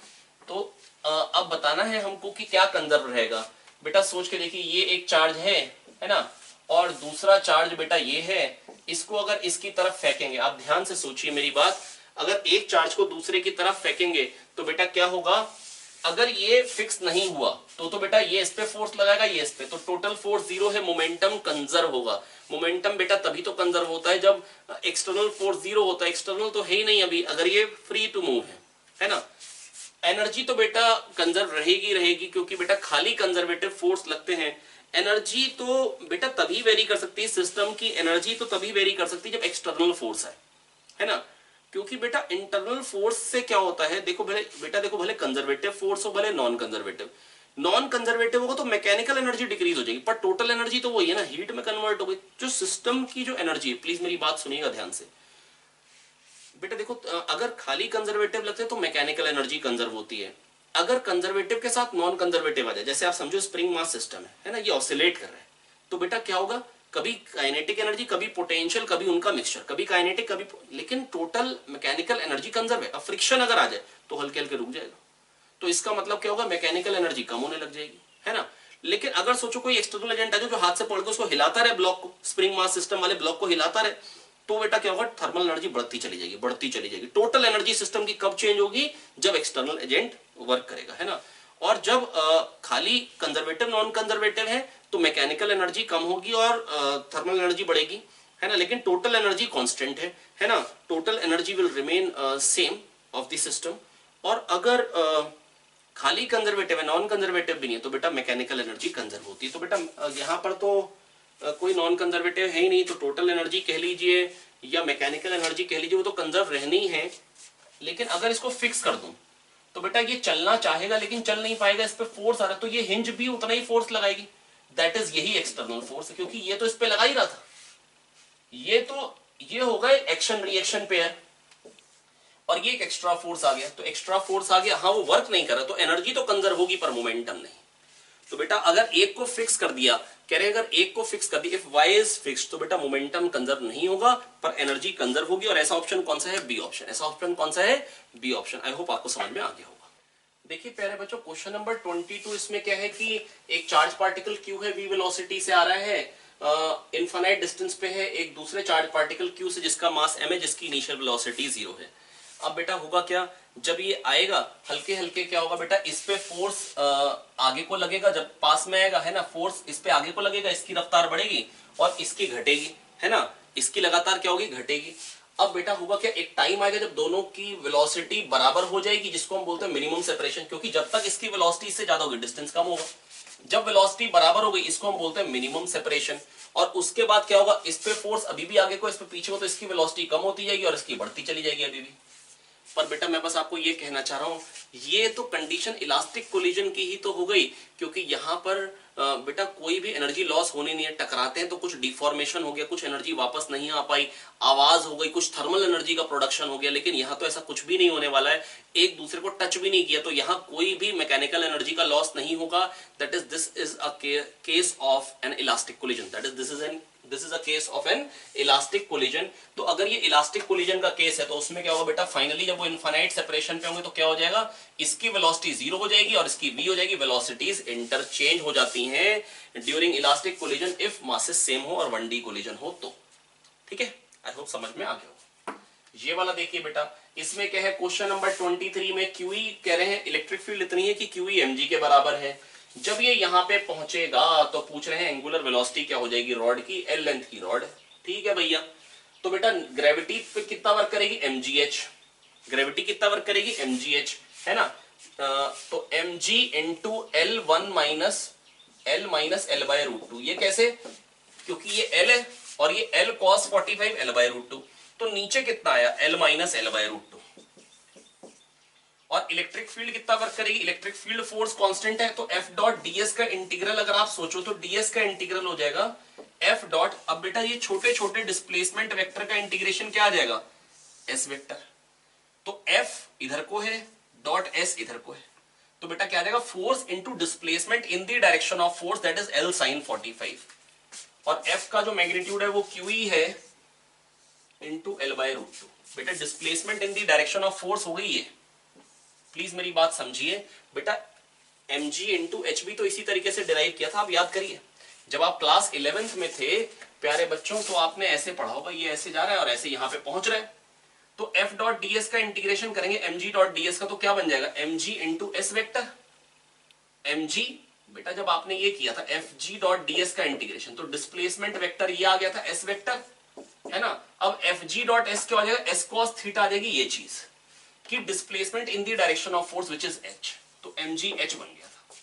तो अब बताना है हमको कि क्या कंजर्व रहेगा। बेटा सोच के देखिए, ये एक चार्ज है ना, और दूसरा चार्ज बेटा ये है, इसको अगर इसकी तरफ फेंकेंगे, आप ध्यान से सोचिए मेरी बात, अगर एक चार्ज को दूसरे की तरफ फेंकेंगे तो बेटा क्या होगा, अगर ये फिक्स नहीं हुआ तो बेटा ये इस पे फोर्स लगाएगा, ये इस पे, तो टोटल फोर्स 0 है, मोमेंटम कंजर्व होगा। मोमेंटम बेटा तभी तो कंजर्व होता है जब एक्सटर्नल फोर्स 0 होता है, एक्सटर्नल तो है ही नहीं अभी, अगर ये फ्री टू मूव है ना। एनर्जी तो बेटा कंजर्व रहेगी रहेगी, क्योंकि बेटा खाली कंजर्वेटिव फोर्स लगते हैं। एनर्जी तो बेटा तभी वेरी कर सकती है, सिस्टम की एनर्जी तो तभी वेरी कर सकती है जब एक्सटर्नल फोर्स है ना, क्योंकि बेटा इंटरनल फोर्स से क्या होता है, देखो भले बेटा, देखो भले कंजर्वेटिव फोर्स हो भले नॉन कंजर्वेटिव, नॉन कंजर्वेटिव होगा तो मैकेनिकल एनर्जी डिक्रीज हो जाएगी, पर टोटल एनर्जी तो वही है ना, हीट में कन्वर्ट हो गई। जो सिस्टम की जो एनर्जी है, प्लीज मेरी बात सुनिएगा ध्यान से बेटा, देखो अगर खाली कंजर्वेटिव लगते हैं तो मैकेनिकल एनर्जी कंजर्व होती है, अगर कंजर्वेटिव के साथ नॉन कंजर्वेटिव आ जाए, जैसे आप समझो स्प्रिंग मास सिस्टम है ना, ये ऑसिलेट कर रहा है, तो बेटा क्या होगा, कभी काइनेटिक एनर्जी, कभी पोटेंशियल, कभी उनका मिक्सचर, कभी काइनेटिक कभी, लेकिन टोटल मैकेनिकल एनर्जी कंजर्व है। अब फ्रिक्शन अगर आ जाए तो हल्के हल्के रुक जाएगा, तो इसका मतलब क्या होगा, मैकेनिकल एनर्जी कम होने लग जाएगी, है ना। लेकिन अगर सोचो कोई एक्सटर्नल एजेंट है जो हाथ से पकड़ के उसको हिलाता रहे, ब्लॉक को, स्प्रिंग मास सिस्टम वाले ब्लॉक को हिलाता रहे, तो बेटा क्या होगा, थर्मल एनर्जी बढ़ती चली जाएगी, बढ़ती चली जाएगी। टोटल एनर्जी सिस्टम की कब चेंज होगी, जब एक्सटर्नल एजेंट वर्क करेगा, है ना। और जब खाली कंजर्वेटिव नॉन कंजर्वेटिव है तो मैकेनिकल एनर्जी कम होगी और थर्मल एनर्जी बढ़ेगी, है ना, लेकिन टोटल एनर्जी कांस्टेंट है ना, total energy will remain same of the system. और अगर खाली कंजर्वेटिव है, नॉन कंजर्वेटिव भी नहीं है, तो बेटा मैकेनिकल एनर्जी कंजर्व होती है। तो बेटा यहाँ पर तो कोई नॉन कंजर्वेटिव है ही नहीं, तो टोटल एनर्जी कह लीजिए या मैकेनिकल एनर्जी कह लीजिए, वो तो कंजर्व रहनी है। लेकिन अगर इसको फिक्स कर दूं तो बेटा ये चलना चाहेगा लेकिन चल नहीं पाएगा, इस पे फोर्स आ रहा है, तो ये हिंज भी उतना ही फोर्स लगाएगी, दैट इज यही एक्सटर्नल फोर्स, क्योंकि ये तो इस पे लगा ही रहा था, ये हो गए एक्शन रिएक्शन पेयर, और ये एक एक्स्ट्रा फोर्स आ गया, तो एक्स्ट्रा फोर्स आ गया, हाँ वो वर्क नहीं कर रहा, तो एनर्जी तो कंजर्व होगी पर मोमेंटम नहीं। तो बेटा अगर एक को फिक्स कर दिया कह रहे हैं अगर एक को फिक्स कर दी, इफ y इज फिक्स, तो बेटा मोमेंटम कंजर्व नहीं होगा पर एनर्जी कंजर्व होगी। और ऐसा ऑप्शन कौन सा है? B option. ऐसा ऑप्शन कौन सा है? B option. आई होप आपको समझ में आ गया होगा। देखिए प्यारे बच्चों, क्वेश्चन नंबर 22 इसमें क्या है कि एक चार्ज पार्टिकल क्यू है, v वेलोसिटी से आ रहा है, इनफाइनाइट डिस्टेंस पे है एक दूसरे चार्ज पार्टिकल क्यू से जिसका मास m है, जिसकी इनिशियल वेलोसिटी 0 है। अब बेटा होगा क्या, जब ये आएगा हल्के हल्के क्या होगा बेटा, इस पे फोर्स आगे को लगेगा, जब पास में आएगा है ना, फोर्स इस पे आगे को लगेगा, इसकी रफ्तार बढ़ेगी और इसकी घटेगी, है ना, इसकी लगातार क्या होगी? घटेगी। अब बेटा होगा क्या, एक टाइम आएगा जब दोनों की वेलोसिटी बराबर हो जाएगी, जिसको हम बोलते हैं मिनिमम सेपरेशन, क्योंकि जब तक इसकी वेलोसिटी इससे ज्यादा होगी डिस्टेंस कम होगा। जब वेलोसिटी बराबर हो गई, इसको हम बोलते हैं मिनिमम सेपरेशन। और उसके बाद क्या होगा, इस पे फोर्स अभी भी आगे को, इस पे पीछे को, तो इसकी वेलोसिटी कम होती जाएगी और इसकी बढ़ती चली जाएगी अभी भी। पर बेटा मैं बस आपको ये कहना चाह रहा हूं, ये तो कंडीशन इलास्टिक कोलिजन की ही तो हो गई, क्योंकि यहां पर बेटा कोई भी एनर्जी लॉस होनी नहीं है। टकराते हैं तो कुछ डिफॉर्मेशन हो गया, कुछ एनर्जी वापस नहीं आ पाई, आवाज हो गई, कुछ थर्मल एनर्जी का प्रोडक्शन हो गया, लेकिन यहां तो ऐसा कुछ भी नहीं होने वाला है। एक दूसरे को टच भी नहीं किया, तो यहां कोई भी मैकेनिकल एनर्जी का लॉस नहीं होगा। That is this is a case of N elastic collision. That is this is a case of N elastic collision. तो अगर ये इलास्टिक कोलिजन का केस है, तो उसमें क्या होगा बेटा, फाइनली जब वो इनफाइनाइट सेपरेशन पे होंगे तो क्या हो जाएगा, इसकी वेलोसिटी 0 हो जाएगी और इसकी v हो जाएगी। वेलोसिटीज इंटरचेंज हो जाती हैं during elastic collision if masses same हो और 1D कोलिजन हो तो। ठीक है, आई होप समझ में आ गया हो। ये वाला देखिए बेटा, इसमें क्या है, क्वेश्चन नंबर 23 में QE कह रहे हैं, इलेक्ट्रिक फील्ड इतनी है कि QE mg के बराबर है। जब ये यहां पे पहुंचेगा तो पूछ रहे हैं एंगुलर वेलोसिटी क्या हो जाएगी रॉड की, L लेंथ की रॉड। ठीक है भैया, तो बेटा ग्रेविटी पे कितना वर्क करेगी, mgh। ग्रेविटी कितना वर्क करेगी, mgh, है ना। तो mg into L1 minus L by root 2। ये कैसे, क्योंकि ये L है और ये L cos 45 L by root 2, तो नीचे कितना आया, L minus L by root 2। और इलेक्ट्रिक फील्ड कितना वर्क करेगी, इलेक्ट्रिक फील्ड फोर्स कांस्टेंट है, तो F डॉट ds का इंटीग्रल अगर आप सोचो तो ds का इंटीग्रल हो जाएगा F डॉट, अब बेटा ये छोटे छोटे डिस्प्लेसमेंट वेक्टर का इंटीग्रेशन क्या आ जाएगा, S वेक्टर। तो F इधर को है, डॉट S इधर को है, तो बेटा क्या आ जाएगा, force into displacement in the direction of force, that is L sin 45। और F का जो मैग्नीट्यूड है वो QE है इंटू L बाय रूट 2। बेटा displacement in the direction of force हो गई है, प्लीज मेरी बात समझिए बेटा। mg इंटू एच तो इसी तरीके से डिराइव किया था, आप याद करिए। जब आप क्लास 11th में थे प्यारे बच्चों, तो आपने ऐसे पढ़ा होगा, ये ऐसे जा रहा है और ऐसे यहां पे पहुंच रहा है, तो f डॉट ds का इंटीग्रेशन करेंगे mg डॉट ds का, तो क्या बन जाएगा, mg into S vector. mg बेटा जब आपने ये किया था fg डॉट ds का इंटीग्रेशन, तो डिस्प्लेसमेंट वेक्टर ये आ गया था s वेक्टर, है ना। अब fg डॉट s क्या हो जाएगा, s cos थीटा आ जाएगी, ये चीज कि displacement in the direction of force which is h, तो mg h बन गया था।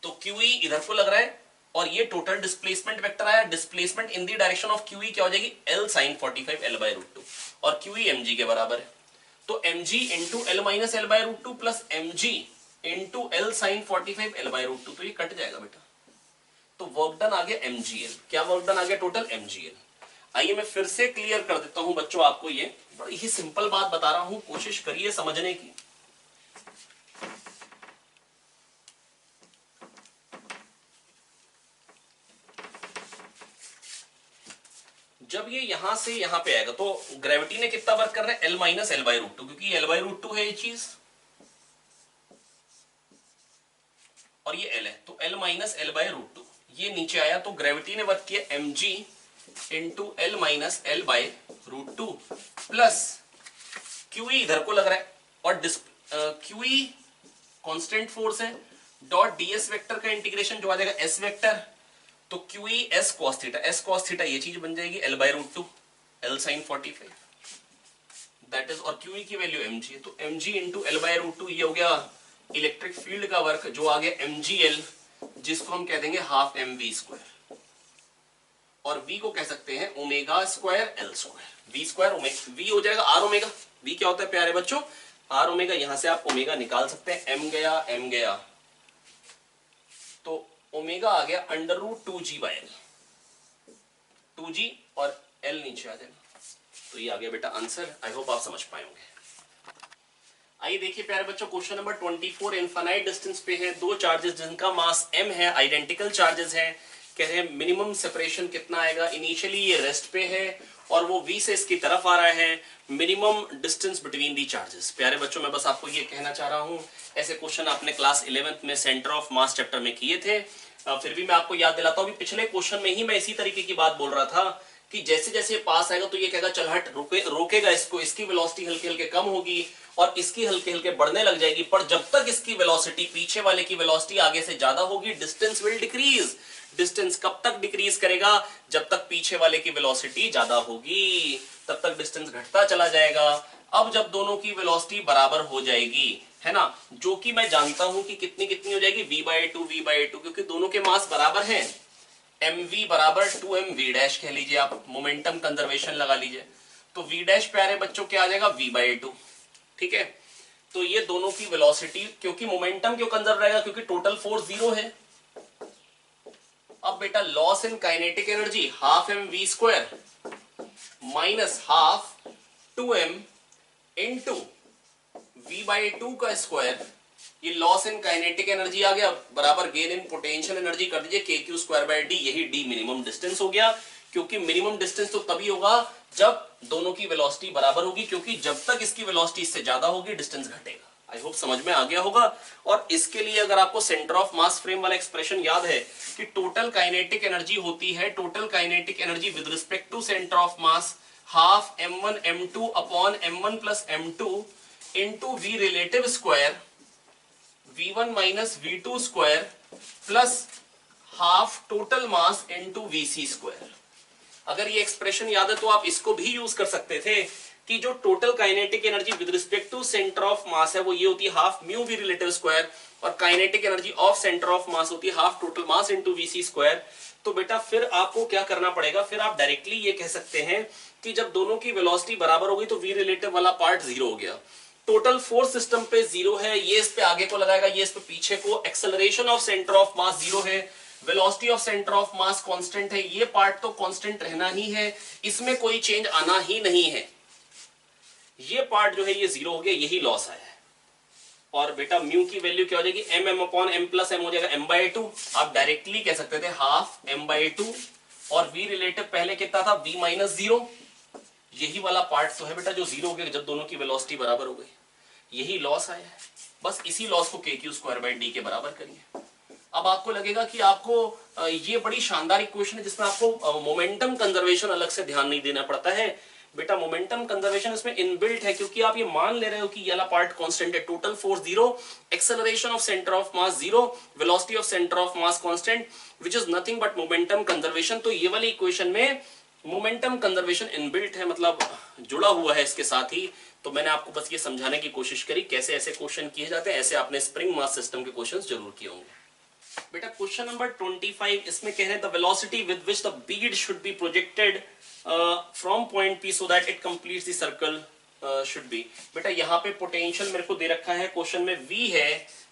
तो QE इधर को लग रहा है और ये टोटल डिस्प्लेसमेंट वेक्टर आया, displacement in the direction of QE क्या हो जाएगी, L sin 45 L by root 2, और QE mg के बराबर है। तो mg into L minus L by root 2 plus mg into L sin 45 L by root 2, तो ये कट जाएगा बेटा। तो वर्क डन आ गया mgl। क्या वर्क डन आ गया, टोटल mgl। आइए मैं फिर से क्लियर कर देता हूं बच्चों आपको, ये बड़ी ही सिंपल बात बता रहा हूं, कोशिश करिए समझने की। जब ये यहां से यहां पे आएगा तो ग्रेविटी ने कितना वर्क करना है, L minus L by root 2, क्योंकि L बाय रूट 2 है ये चीज और ये L है, तो L minus L by root 2 ये नीचे आया, तो ग्रेविटी ने वर्क किया mg into L minus L by root 2 plus QE इधर को लग रहा है और QE कांस्टेंट फोर्स है, डॉट ds वेक्टर का इंटीग्रेशन जो आ जाएगा s वेक्टर, तो QE s cos थीटा ये चीज बन जाएगी L by root 2 L sin 45, that is, और QE की वैल्यू mg है, तो mg into L by root 2 ये हो गया इलेक्ट्रिक फील्ड का वर्क जो आ गया mgl, जिसको हम कह देंगे हाफ mv स्क्वायर, और v को कह सकते हैं omega square L square, v square v हो जाएगा r ओमेगा। v क्या होता है प्यारे बच्चों, r ओमेगा, यहां से आप ओमेगा निकाल सकते हैं, m गया, तो ओमेगा आ गया under root 2g bye L, 2g और L नीचे आ जाएगा, तो ये आ गया बेटा आंसर। आई होप आप समझ पाए होंगे। आइए देखिए प्यारे बच्चों, क्वेश्चन नंबर 24 इनफाइनाइट डिस्टेंस पे है, दो चार्जेस जिनका मास m है, आइडेंटिकल चार्जेस हैं। कह रहे हैं मिनिमम सेपरेशन कितना आएगा। इनिशियली ये रेस्ट पे है और वो v से इसकी तरफ आ रहा है। Minimum distance between the charges. प्यारे बच्चों, मैं बस आपको ये कहना चाह रहा हूँ, ऐसे क्वेश्चन आपने क्लास 11th में सेंटर ऑफ मास चैप्टर में किए थे। फिर भी मैं आपको याद दिलाता हूँ, पिछले क्वेश्चन में ही मैं इसी तरीके की बात बोल रहा था कि जैसे जैसे पास आएगा तो ये कहेगा चल हट, रोकेगा इसको, इसकी वेलोसिटी हल्के हल्के कम होगी और इसकी हल्के हल्के बढ़ने लग जाएगी। पर जब तक इसकी वेलोसिटी पीछे वाले की वेलोसिटी आगे से ज्यादा होगी, डिस्टेंस विल डिक्रीज। डिस्टेंस कब तक डिक्रीज करेगा? जब तक पीछे वाले की वेलोसिटी ज्यादा होगी, तब तक डिस्टेंस घटता चला जाएगा। अब जब दोनों की वेलोसिटी बराबर हो जाएगी, है ना, जो कि मैं जानता हूं कि कितनी कितनी हो जाएगी, v/2 क्योंकि दोनों के मास बराबर हैं। mv बराबर 2mv डैश कह लीजिए आप, मोमेंटम कंजर्वेशन लगा लीजिए। तो v डैश प्यारे बच्चों क्या आ जाएगा, v/2। ठीक है, तो ये दोनों की वेलोसिटी, क्योंकि मोमेंटम क्यों कंजर्व रहेगा, क्योंकि टोटल फोर्स 0 है। अब बेटा loss in kinetic energy half mv² minus half 2m into v/2 का स्क्वायर, ये लॉस इन काइनेटिक एनर्जी आ गया, बराबर गेन इन पोटेंशियल एनर्जी कर दीजिए kq²/d। यही d मिनिमम डिस्टेंस हो गया, क्योंकि मिनिमम डिस्टेंस तो तभी होगा जब दोनों की वेलोसिटी बराबर होगी, क्योंकि जब तक इसकी वेलोसिटी इससे ज्यादा होगी डिस्टेंस घटेगा। आई होप समझ में आ गया होगा। और इसके लिए अगर आपको सेंटर ऑफ मास फ्रेम वाला एक्सप्रेशन याद है कि टोटल काइनेटिक एनर्जी होती है, total kinetic energy with respect to centre of mass half m1 m2 upon m1 plus m2 into v relative square v1 minus v2 square plus half total mass into vc square. अगर ये expression याद है तो आप इसको भी use कर सकते थे कि जो total kinetic energy with respect to centre of mass है वो ये होती है half mu V relative square, और kinetic energy of centre of mass होती है half total mass into VC square. तो बेटा फिर आपको क्या करना पड़ेगा, फिर आप डायरेक्टली ये कह सकते हैं कि जब दोनों की वेलोसिटी बराबर होगी तो वी रिलेटिव वाला पार्ट 0 हो गया। टोटल फोर्स सिस्टम पे 0 है, ये इस पे आगे को लगाएगा, ये इस पे पीछे को। एक्सेलरेशन ऑफ सेंटर ऑफ मास 0 है, velocity of centre of mass constant है, ये पार्ट तो कांस्टेंट रहना ही है, इसमें कोई चेंज आना ही नहीं है। ये पार्ट जो है ये 0 हो गया, यही लॉस आया है। और बेटा म्यू की वैल्यू क्या हो जाएगी, mm upon m plus m हो जाएगा m/2। आप डायरेक्टली कह सकते थे हाफ m/2, और v रिलेटिव पहले कितना था, v माइनस 0। यही वाला पार्ट तो है बेटा जो 0 हो गया जब दोनों की वेलोसिटी बराबर हो गई, यही लॉस आया है। बस इसी लॉस को kq²/d के बराबर करिए। अब आपको लगेगा कि आपको ये बड़ी शानदार इक्वेशन है जिसमें आपको मोमेंटम कंजर्वेशन अलग से ध्यान नहीं देना पड़ता है। बेटा मोमेंटम कंजर्वेशन इसमें इनबिल्ट है, क्योंकि आप ये मान ले रहे हो कि ये वाला पार्ट कांस्टेंट है। Total force 0, acceleration of centre of mass 0, velocity of centre of mass constant, which is nothing but momentum conservation. तो ये वाली इक्वेशन में मोमेंटम कंजर्वेशन इनबिल्ट है, मतलब जुड़ा हुआ है इसके साथ ही। तो मैंने आपको बस ये समझाने की कोशिश करी कैसे ऐसे क्वेश्चन किए जाते हैं। ऐसे आपने स्प्रिंग मास सिस्टम के क्वेश्चन जरूर किए होंगे। बेटा क्वेश्चन नंबर 25, इसमें कह रहे हैं the velocity with which the Beed should be projected from point P so that it completes the circle should be. बेटा यहाँ पे पोटेंशियल मेरे को दे रखा है, क्वेश्चन में v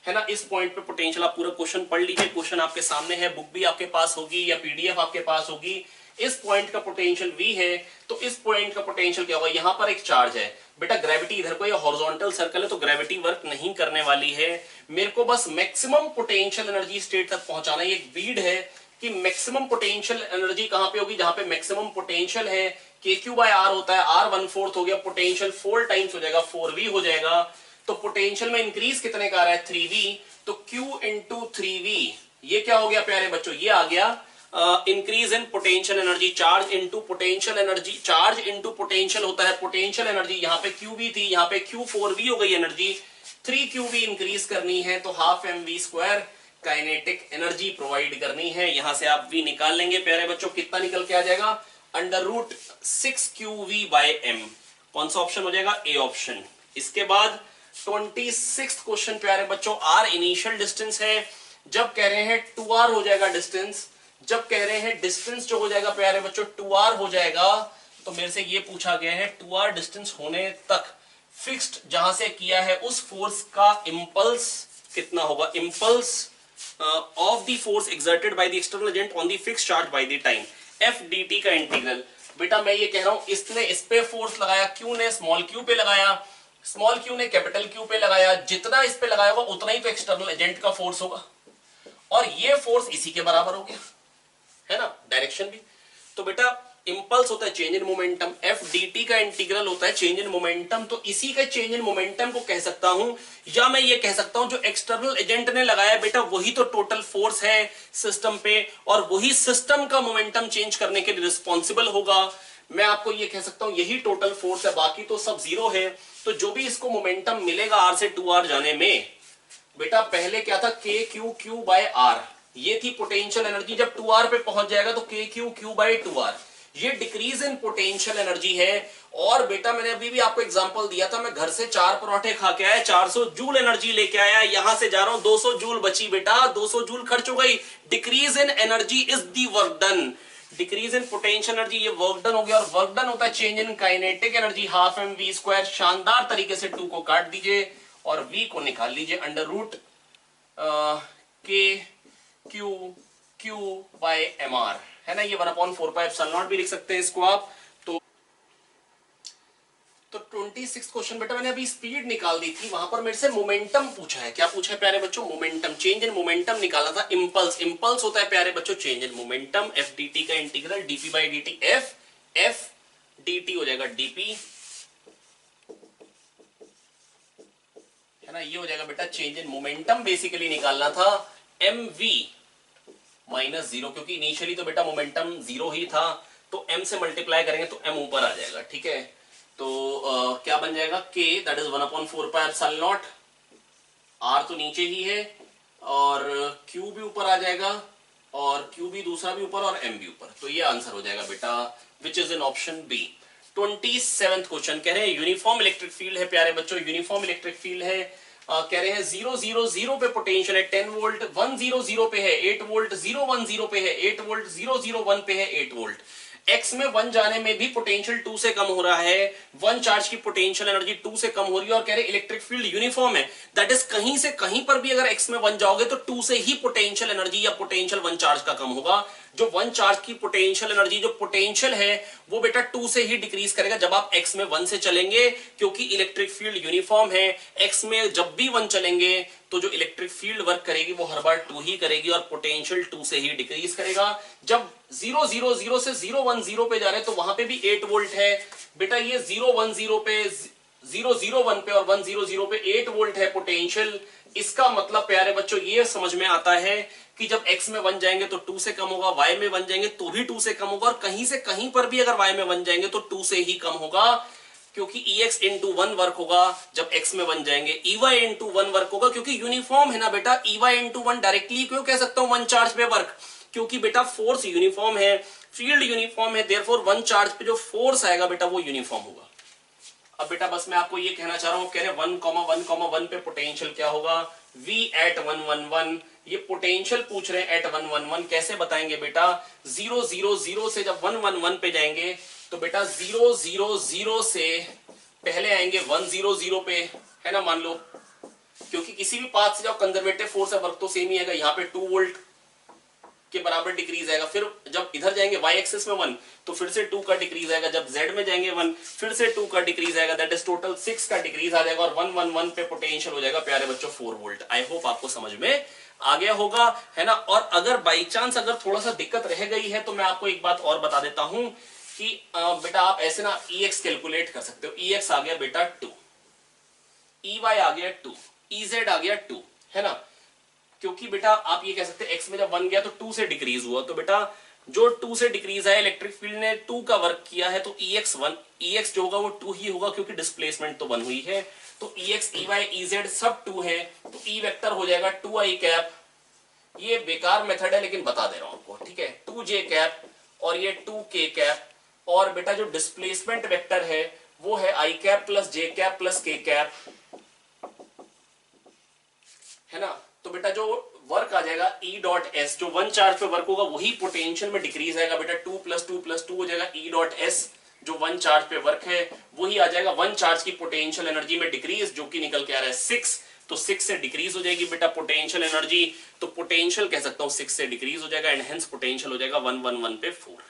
है ना, इस पॉइंट पे पोटेंशियल। आप पूरा क्वेश्चन पढ़ लीजिए, क्वेश्चन आपके सामने है, बुक भी आपके पास होगी या पीडीएफ आपके पास होगी। इस पॉइंट का पोटेंशियल v है, तो इस पॉइंट का पोटेंशियल क्या होगा, यहाँ पर एक चार्ज है। बेटा ग्रेविटी इधर को, ये हॉरिजॉन्टल सर्कल है तो ग्रेविटी वर्क नहीं करने वाली है। मेरे को बस मैक्सिमम पोटेंशियल एनर्जी स्टेट तक पहुंचाना है। ये बीड है कि मैक्सिमम पोटेंशियल एनर्जी कहां पे होगी, जहां पे मैक्सिमम पोटेंशियल है। kq/r होता है, r 1/4 हो गया, पोटेंशियल 4 टाइम्स हो जाएगा, 4v हो जाएगा। तो पोटेंशियल में इंक्रीज कितने का आ रहा है, 3v। तो q इंटू 3v, ये क्या हो गया प्यारे बच्चों, ये आ गया increase in potential energy. Charge into potential energy, charge into potential होता है पोटेंशियल एनर्जी। यहाँ पे qv थी, यहाँ पे q4v हो गई एनर्जी। 3qv इंक्रीज करनी है तो half mv² kinetic energy provide करनी है। यहां से आप v निकाल लेंगे प्यारे बच्चों, कितना निकल के आ जाएगा, √6qv/m। कौन सा ऑप्शन हो जाएगा, ए ऑप्शन। इसके बाद 26 क्वेश्चन प्यारे बच्चों, r इनिशियल डिस्टेंस है, जब कह रहे हैं 2r हो जाएगा डिस्टेंस, जब कह रहे हैं डिस्टेंस जो हो जाएगा प्यारे बच्चों 2r हो जाएगा, तो मेरे से ये पूछा गया है 2r डिस्टेंस होने तक फिक्स्ड जहां से किया है उस फोर्स का इंपल्स कितना होगा, impulse of the force exerted by the external agent on the fixed charge by the time, f dt का इंटीग्रल। बेटा मैं ये कह रहा हूं इसने इस पे फोर्स लगाया, q ने स्मॉल q पे लगाया, स्मॉल क्यू ने कैपिटल क्यू पे लगाया, जितना इस पे लगाया होगा उतना ही तो एक्सटर्नल एजेंट का फोर्स होगा, और ये फोर्स इसी के बराबर हो गया, है ना, डायरेक्शन भी। तो बेटा इंपल्स होता है change in momentum, F D T का इंटीग्रल होता है चेंज इन मोमेंटम, तो इसी का चेंज इन मोमेंटम को कह सकता हूं, या मैं ये कह सकता हूं जो एक्सटर्नल एजेंट ने लगाया बेटा वही तो टोटल फोर्स है सिस्टम पे, और वही सिस्टम का मोमेंटम चेंज करने के लिए रिस्पॉन्सिबल होगा। मैं आपको ये कह सकता हूं यही टोटल फोर्स है, बाकी तो सब जीरो है। तो जो भी इसको मोमेंटम मिलेगा आर से 2r जाने में, बेटा पहले क्या था के क्यू क्यू बाय आर, ये थी पोटेंशियल एनर्जी, जब 2r पे पहुंच जाएगा तो के क्यू क्यू बाय 2r, ये डिक्रीज इन पोटेंशियल एनर्जी है। और बेटा मैंने अभी भी आपको एग्जांपल दिया था, मैं घर से 4 पराठे खा के आया, 400 जूल एनर्जी लेके आया, यहां से जा रहा हूं 200 जूल बची बेटा, 200 जूल खर्च हो गई। Decrease in energy is the work done, decrease in potential energy ये वर्क डन हो गया, और वर्क डन होता है change in kinetic energy half M V square. शानदार तरीके से 2 को काट दीजिए और v को निकाल लीजिए, under root K Q Q by M R, है ना, ये 1/4πε0 भी लिख सकते हैं इसको आप। तो 26 क्वेश्चन बेटा मैंने अभी स्पीड निकाल दी थी, वहां पर मेरे से मोमेंटम पूछा है। क्या पूछा है प्यारे बच्चों? मोमेंटम, चेंज इन मोमेंटम निकाला था। इंपल्स, इंपल्स होता है प्यारे बच्चों change in momentum. F D T का integral DP by D T, F F D T हो जाएगा डीपी, है ना, ये हो जाएगा बेटा चेंज इन मोमेंटम। बेसिकली निकालना था एम वी माइनस 0, क्योंकि इनिशियली तो बेटा मोमेंटम 0 ही था, तो m से मल्टीप्लाई करेंगे तो m ऊपर आ जाएगा, ठीक है। तो क्या बन जाएगा k, दैट इज 1/4πε0, r तो नीचे ही है, और q भी ऊपर आ जाएगा, और q भी दूसरा भी ऊपर, और m भी ऊपर। तो ये आंसर हो जाएगा बेटा which is in option B. 27th question कह रहे हैं यूनिफॉर्म इलेक्ट्रिक फील्ड है प्यारे बच्चों, यूनिफॉर्म इलेक्ट्रिक फील्ड है। कह रहे हैं 000 पे पोटेंशियल है 10 वोल्ट, 100 पे है 8 वोल्ट, 010 पे है 8 वोल्ट, 001 पे है 8 वोल्ट। x में 1 जाने में भी पोटेंशियल 2 से कम हो रहा है, 1 चार्ज की पोटेंशियल एनर्जी 2 से कम हो रही है, और कह रहे इलेक्ट्रिक फील्ड यूनिफॉर्म है। दैट इज कहीं से कहीं पर भी अगर x में 1 जाओगे तो 2 से ही पोटेंशियल एनर्जी या पोटेंशियल 1 चार्ज का कम होगा। जो 1 चार्ज की पोटेंशियल एनर्जी, जो पोटेंशियल है वो बेटा 2 से ही डिक्रीज करेगा जब आप x में 1 से चलेंगे, क्योंकि इलेक्ट्रिक फील्ड यूनिफॉर्म है। x में जब भी 1 चलेंगे तो जो इलेक्ट्रिक फील्ड वर्क करेगी वो हर बार 2 ही करेगी, और पोटेंशियल 2 से ही डिक्रीज करेगा। जब 000 से 010 पे जा रहे हैं तो वहां पे भी 8 वोल्ट है बेटा, ये 010 पे, 001 पे और 100 पे 8 वोल्ट है पोटेंशियल। इसका मतलब प्यारे बच्चों ये समझ में आता है कि जब x में 1 जाएंगे तो 2 से कम होगा, y में 1 जाएंगे तो भी 2 से कम होगा, और कहीं से कहीं पर भी अगर y में 1 जाएंगे तो 2 से ही कम होगा, क्योंकि ex into 1 वर्क होगा जब x में 1 जाएंगे, ey into 1 वर्क होगा, क्योंकि यूनिफॉर्म है ना बेटा। ey into 1 डायरेक्टली क्यों कह सकता हूं 1 चार्ज पे वर्क, क्योंकि बेटा फोर्स यूनिफॉर्म है, फील्ड यूनिफॉर्म है, देयरफॉर 1 चार्ज पे जो फोर्स आएगा बेटा वो यूनिफॉर्म होगा। अब बेटा बस मैं आपको ये कहना चाह रहा हूं, कह रहे 1,1,1 पे पोटेंशियल क्या होगा, v at 111, ये पोटेंशियल पूछ रहे हैं एट 111, कैसे बताएंगे बेटा? 000 से जब 111 पे जाएंगे तो बेटा 000 से पहले आएंगे 100 पे, है ना, मान लो, क्योंकि किसी भी पाथ से जाओ कंजर्वेटिव फोर्स है, वर्क तो सेम ही आएगा, यहाँ पे 2 वोल्ट के बराबर डिक्रीज आएगा। फिर जब इधर जाएंगे y एक्सिस में 1 तो फिर से 2 का डिक्रीज आएगा, जब z में जाएंगे 1 फिर से 2 का डिक्रीज आएगा, दैट इज टोटल 6 का डिक्रीज आ जाएगा, और 111 पे पोटेंशियल हो जाएगा प्यारे बच्चों 4 वोल्ट। आई होप आपको समझ में आ गया होगा, है ना। और अगर बाई चांस अगर थोड़ा सा दिक्कत रह गई है तो मैं आपको एक बात और बता देता हूं कि बेटा आप ऐसे ना EX कैलकुलेट कर सकते हो। EX आ गया बेटा 2, EY आ गया 2, EZ आ गया 2, है ना, क्योंकि बेटा आप ये कह सकते हैं x में जब 1 गया तो 2 से डिक्रीज हुआ, तो बेटा जो 2 से डिक्रीज है इलेक्ट्रिक फील्ड ने 2 का वर्क किया है, तो EX जो होगा वो 2 ही होगा, क्योंकि डिस्प्लेसमेंट तो 1 हुई है। तो EX, EY, EZ सब 2 है, तो E वेक्टर हो जाएगा 2i कैप। ये बेकार मेथड है लेकिन बता दे रहा हूं आपको, ठीक है, 2j कैप और ये 2k कैप, और बेटा जो डिस्प्लेसमेंट वेक्टर है वो है i cap plus j cap plus k cap, है ना। तो बेटा जो वर्क आ जाएगा E डॉट एस, जो 1 चार्ज पे वर्क होगा वही पोटेंशियल में डिक्रीज आएगा बेटा, 2 + 2 + 2 हो जाएगा E डॉट एस, जो 1 चार्ज पे वर्क है वही आ जाएगा 1 चार्ज की पोटेंशियल एनर्जी में डिक्रीज, जो कि निकल के आ रहा है 6, तो 6 से डिक्रीज हो जाएगी बेटा पोटेंशियल एनर्जी, तो पोटेंशियल कह सकता हूं 6 से डिक्रीज हो जाएगा, एंड हेंस पोटेंशियल हो जाएगा 111 पे 4।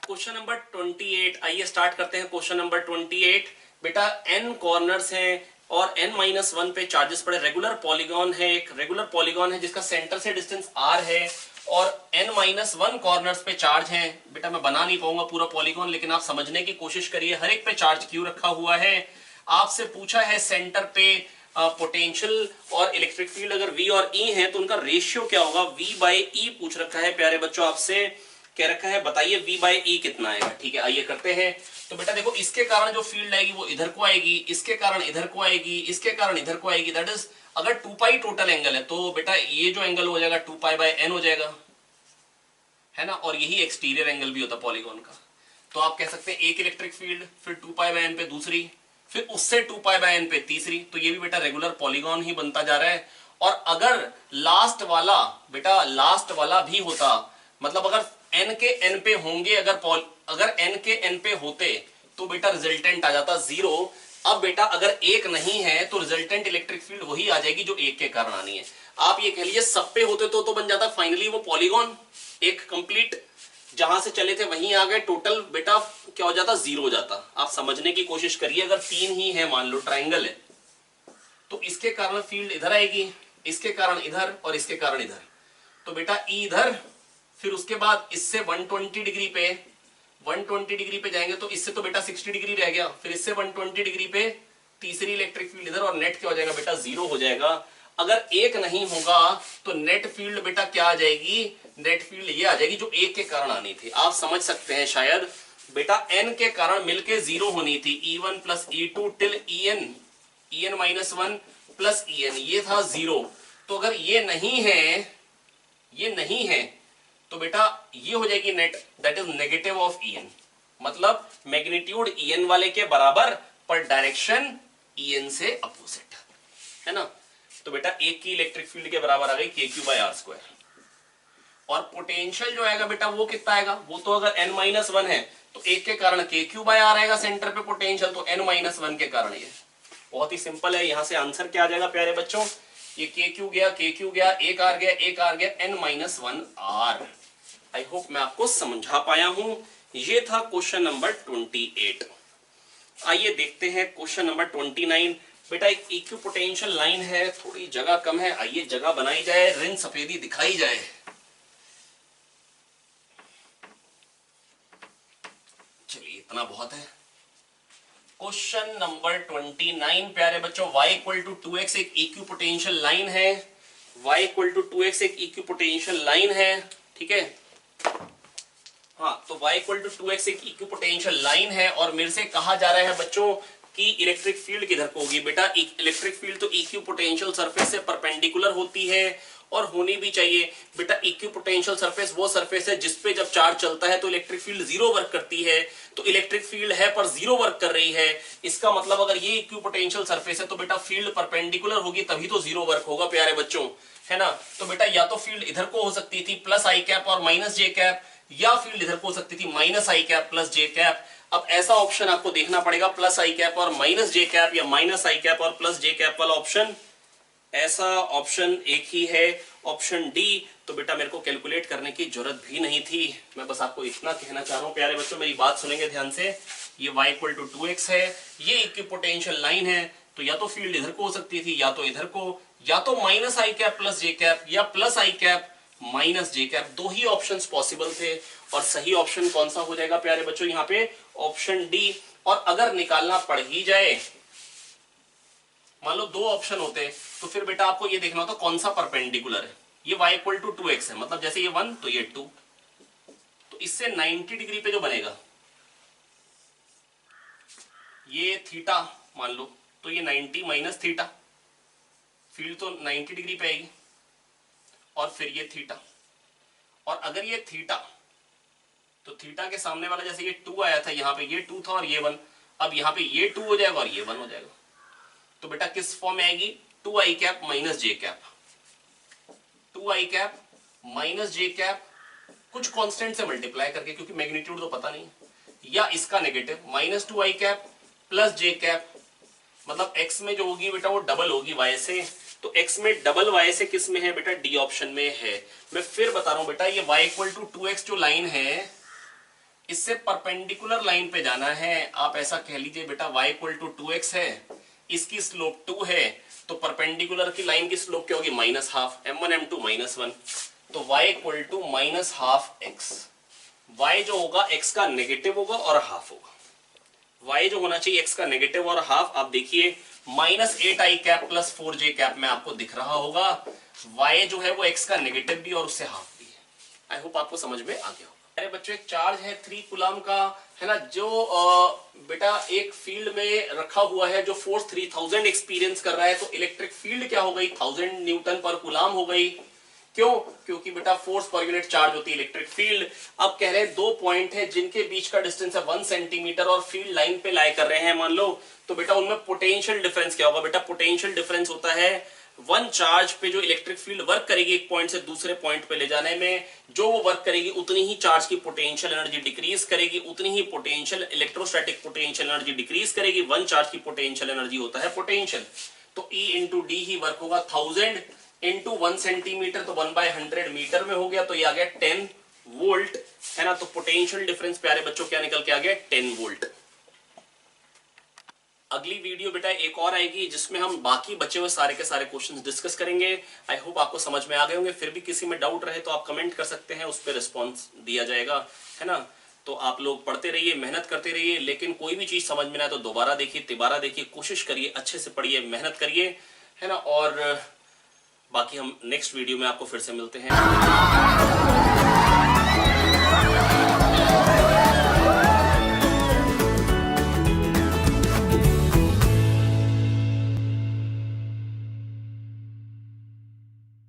क्वेश्चन नंबर 28, आइए स्टार्ट करते हैं क्वेश्चन नंबर 28। बेटा n कॉर्नर्स हैं और n-1 पे चार्जेस पड़े, रेगुलर पॉलीगॉन है, एक रेगुलर पॉलीगॉन है जिसका सेंटर से डिस्टेंस r है और n-1 कॉर्नर्स पे चार्ज हैं। बेटा मैं बना नहीं पाऊंगा पूरा पॉलीगॉन, लेकिन आप समझने की कोशिश करिए हर एक पे चार्ज क्यों रखा हुआ है। आपसे पूछा है सेंटर पे पोटेंशियल और इलेक्ट्रिक फील्ड अगर V और E है तो उनका रेशियो क्या होगा, V/E पूछ रखा है प्यारे बच्चों आपसे, कह रखा है बताइए V/E कितना आएगा। ठीक है, आइए करते हैं। तो बेटा देखो इसके कारण जो फील्ड आएगी वो इधर को आएगी, इसके कारण इधर को आएगी, इसके कारण इधर को आएगी। दैट इज अगर 2π टोटल एंगल है तो बेटा ये जो एंगल हो जाएगा 2π/n हो जाएगा, है ना, और यही एक्सटीरियर एंगल भी होता है पॉलीगॉन का। तो आप कह सकते हैं एक इलेक्ट्रिक फील्ड, फिर 2π/n पे दूसरी, फिर उससे 2π/n पे तीसरी। तो ये भी बेटा रेगुलर पॉलीगॉन ही बनता जा रहा है। और अगर लास्ट वाला बेटा लास्ट वाला भी होता, मतलब अगर n के n पे होंगे, अगर n के n पे होते तो बेटा रिजल्टेंट आ जाता 0। अब बेटा अगर एक नहीं है तो रिजल्टेंट इलेक्ट्रिक फील्ड वही आ जाएगी जो एक के कारण आनी है। आप ये कह लीजिए सब पे होते तो बन जाता फाइनली वो पॉलीगॉन एक कंप्लीट, जहां से चले थे वहीं आ गए, टोटल बेटा क्या हो जाता 0 हो जाता। आप समझने की कोशिश करिए, अगर 3 ही है, मान लो ट्राइंगल है, तो इसके कारण फील्ड इधर आएगी, इसके कारण इधर और इसके कारण इधर। तो बेटा E इधर, फिर उसके बाद इससे 120 डिग्री पे 120 डिग्री पे जाएंगे तो इससे तो बेटा 60 डिग्री रह गया, फिर इससे 120 डिग्री पे तीसरी इलेक्ट्रिक फील्ड इधर, और नेट क्या हो जाएगा बेटा 0 हो जाएगा। अगर एक नहीं होगा तो नेट फील्ड बेटा क्या आ जाएगी, नेट फील्ड ये आ जाएगी जो एक के कारण आनी थी। आप समझ सकते हैं शायद बेटा n के कारण मिलके 0 होनी थी, E1 plus E2 till En-1 plus En, ये था 0। तो अगर ये नहीं है तो बेटा ये हो जाएगी net, that is negative of En, मतलब मैग्नीट्यूड En वाले के बराबर पर डायरेक्शन En से अपोजिट, है ना। तो बेटा एक की इलेक्ट्रिक फील्ड के बराबर आ गई kq/r²। और पोटेंशियल जो आएगा बेटा वो कितना आएगा, वो तो अगर n-1 है तो एक के कारण kq/r आएगा सेंटर पे पोटेंशियल, तो n-1 के कारण ये बहुत ही सिंपल है। यहां से आंसर क्या आ जाएगा प्यारे बच्चों, ये kq गया, एक r गया, n-1r। आई होप मैं आपको समझा पाया हूं। ये था क्वेश्चन नंबर 28। आइए देखते हैं क्वेश्चन नंबर 29। बेटा एक इक्वी पोटेंशियल लाइन है, थोड़ी जगह कम है, आइए जगह बनाई जाए, रिंग सफेदी दिखाई जाए। चलिए इतना बहुत है। क्वेश्चन नंबर 29 प्यारे बच्चों, y = 2x एक इक्वी पोटेंशियल लाइन है, y = 2x एक इक्वी पोटेंशियल लाइन है, ठीक है। हाँ, तो y = 2x एक इक्वी पोटेंशियल लाइन है और मेरे से कहा जा रहा है बच्चों कि इलेक्ट्रिक फील्ड किधर को होगी। बेटा इलेक्ट्रिक फील्ड तो इक्वी पोटेंशियल सरफेस से परपेंडिकुलर होती है और होनी भी चाहिए। बेटा इक्वी पोटेंशियल सरफेस वो सरफेस है जिसपे जब चार्ज चलता है तो इलेक्ट्रिक फील्ड 0 वर्क करती है। तो इलेक्ट्रिक फील्ड है पर 0 वर्क कर रही है, इसका मतलब अगर ये इक्वी पोटेंशियल सरफेस है तो बेटा फील्ड परपेंडिकुलर होगी, तभी तो 0 वर्क होगा प्यारे बच्चों, है ना। तो बेटा या तो फील्ड इधर को हो सकती थी +i और -j, या फील्ड इधर को हो सकती थी -i +j। अब ऐसा ऑप्शन आपको देखना पड़ेगा +i और -j या -i और +j वाला ऑप्शन, ऐसा ऑप्शन एक ही है, ऑप्शन डी। तो बेटा मेरे को कैलकुलेट करने की जरूरत भी नहीं थी, मैं बस आपको इतना कहना चाह रहा हूं प्यारे बच्चों, मेरी बात सुनेंगे ध्यान से। ये y = 2x है, ये इक्वी पोटेंशियल लाइन है, तो या तो फील्ड इधर को हो सकती थी या तो इधर को, या तो -i +j या +i -j, दो ही ऑप्शंस पॉसिबल थे। और सही ऑप्शन कौन सा हो जाएगा प्यारे बच्चों, यहाँ पे ऑप्शन डी। और अगर निकालना पड़ ही जाए, मान लो दो ऑप्शन होते तो फिर बेटा आपको ये देखना होता कौन सा परपेंडिकुलर है। ये y = 2x है, मतलब जैसे ये 1 तो ये 2, तो इससे 90 डिग्री पे जो बनेगा ये थीटा मान लो, तो ये 90 माइनस थीटा, फील्ड तो 90 डिग्री पे आएगी, और फिर ये थीटा। और अगर ये थीटा, तो थीटा के सामने वाला जैसे ये 2 आया था, यहाँ पे ये 2 था और ये 1, अब यहाँ पे ये 2 हो जाएगा और ये 1 हो जाएगा। तो बेटा किस फॉर्म में आएगी, 2i -j, 2i -j कुछ कांस्टेंट से मल्टीप्लाई करके, क्योंकि मैग्नीट्यूड तो पता नहीं, या इसका नेगेटिव -2i +j, मतलब x में जो होगी बेटा वो डबल होगी y से, तो x में डबल y से किस में है बेटा, डी ऑप्शन में है। मैं फिर बता रहा हूं बेटा, ये y = 2x जो लाइन है इससे परपेंडिकुलर लाइन पे जाना है। आप ऐसा कह लीजिए बेटा y इक्वल टू 2x है, इसकी स्लोप 2 है, तो परपेंडिकुलर की लाइन की स्लोप क्या होगी -12 m1 m2 -1, तो y equal to -12x। y जो होगा x का नेगेटिव होगा और हाफ होगा। y जो होना चाहिए x का नेगेटिव और हाफ, आप देखिए -8i cap plus 4j cap में आपको दिख रहा होगा। y जो है वो x का नेगेटिव भी और उससे हाफ भी है। आई होप आपको समझ में आ गया होगा। अरे बच्चों एक चार्ज है 3 कूलम का, है ना, जो बेटा एक फील्ड में रखा हुआ है, जो फोर्स 3000 एक्सपीरियंस कर रहा है, तो इलेक्ट्रिक फील्ड क्या हो गई 1000 न्यूटन पर कूलम हो गई। क्यों? क्योंकि बेटा फोर्स पर यूनिट चार्ज होती है इलेक्ट्रिक फील्ड। अब कह रहे हैं 2 पॉइंट है जिनके बीच का डिस्टेंस है 1 सेंटीमीटर और फील्ड लाइन पे लाई कर रहे हैं मान लो, तो बेटा उनमें पोटेंशियल डिफरेंस क्या होगा? बेटा पोटेंशियल डिफरेंस होता है वन चार्ज पे जो इलेक्ट्रिक फील्ड वर्क करेगी एक पॉइंट से दूसरे पॉइंट पे ले जाने में, जो वो वर्क करेगी उतनी ही चार्ज की पोटेंशियल एनर्जी डिक्रीज करेगी, उतनी ही potential electrostatic potential energy decrease करेगी। वन चार्ज की पोटेंशियल एनर्जी होता है पोटेंशियल। तो E इंटू डी ही वर्क होगा 1000 इंटू 1 सेंटीमीटर, तो 1/100 मीटर में हो गया, तो ये आ गया 10 वोल्ट, है ना। तो पोटेंशियल डिफरेंस प्यारे बच्चों क्या निकल के आ गया 10 वोल्ट। अगली वीडियो बेटा एक और आएगी जिसमें हम बाकी बचे हुए सारे के सारे क्वेश्चंस डिस्कस करेंगे। आई होप आपको समझ में आ गए होंगे। फिर भी किसी में डाउट रहे तो आप कमेंट कर सकते हैं, उस पर रिस्पॉन्स दिया जाएगा, है ना। तो आप लोग पढ़ते रहिए, मेहनत करते रहिए, लेकिन कोई भी चीज समझ में ना आए तो दोबारा देखिए, तिबारा देखिए, कोशिश करिए, अच्छे से पढ़िए, मेहनत करिए, है ना। और बाकी हम नेक्स्ट वीडियो में आपको फिर से मिलते हैं।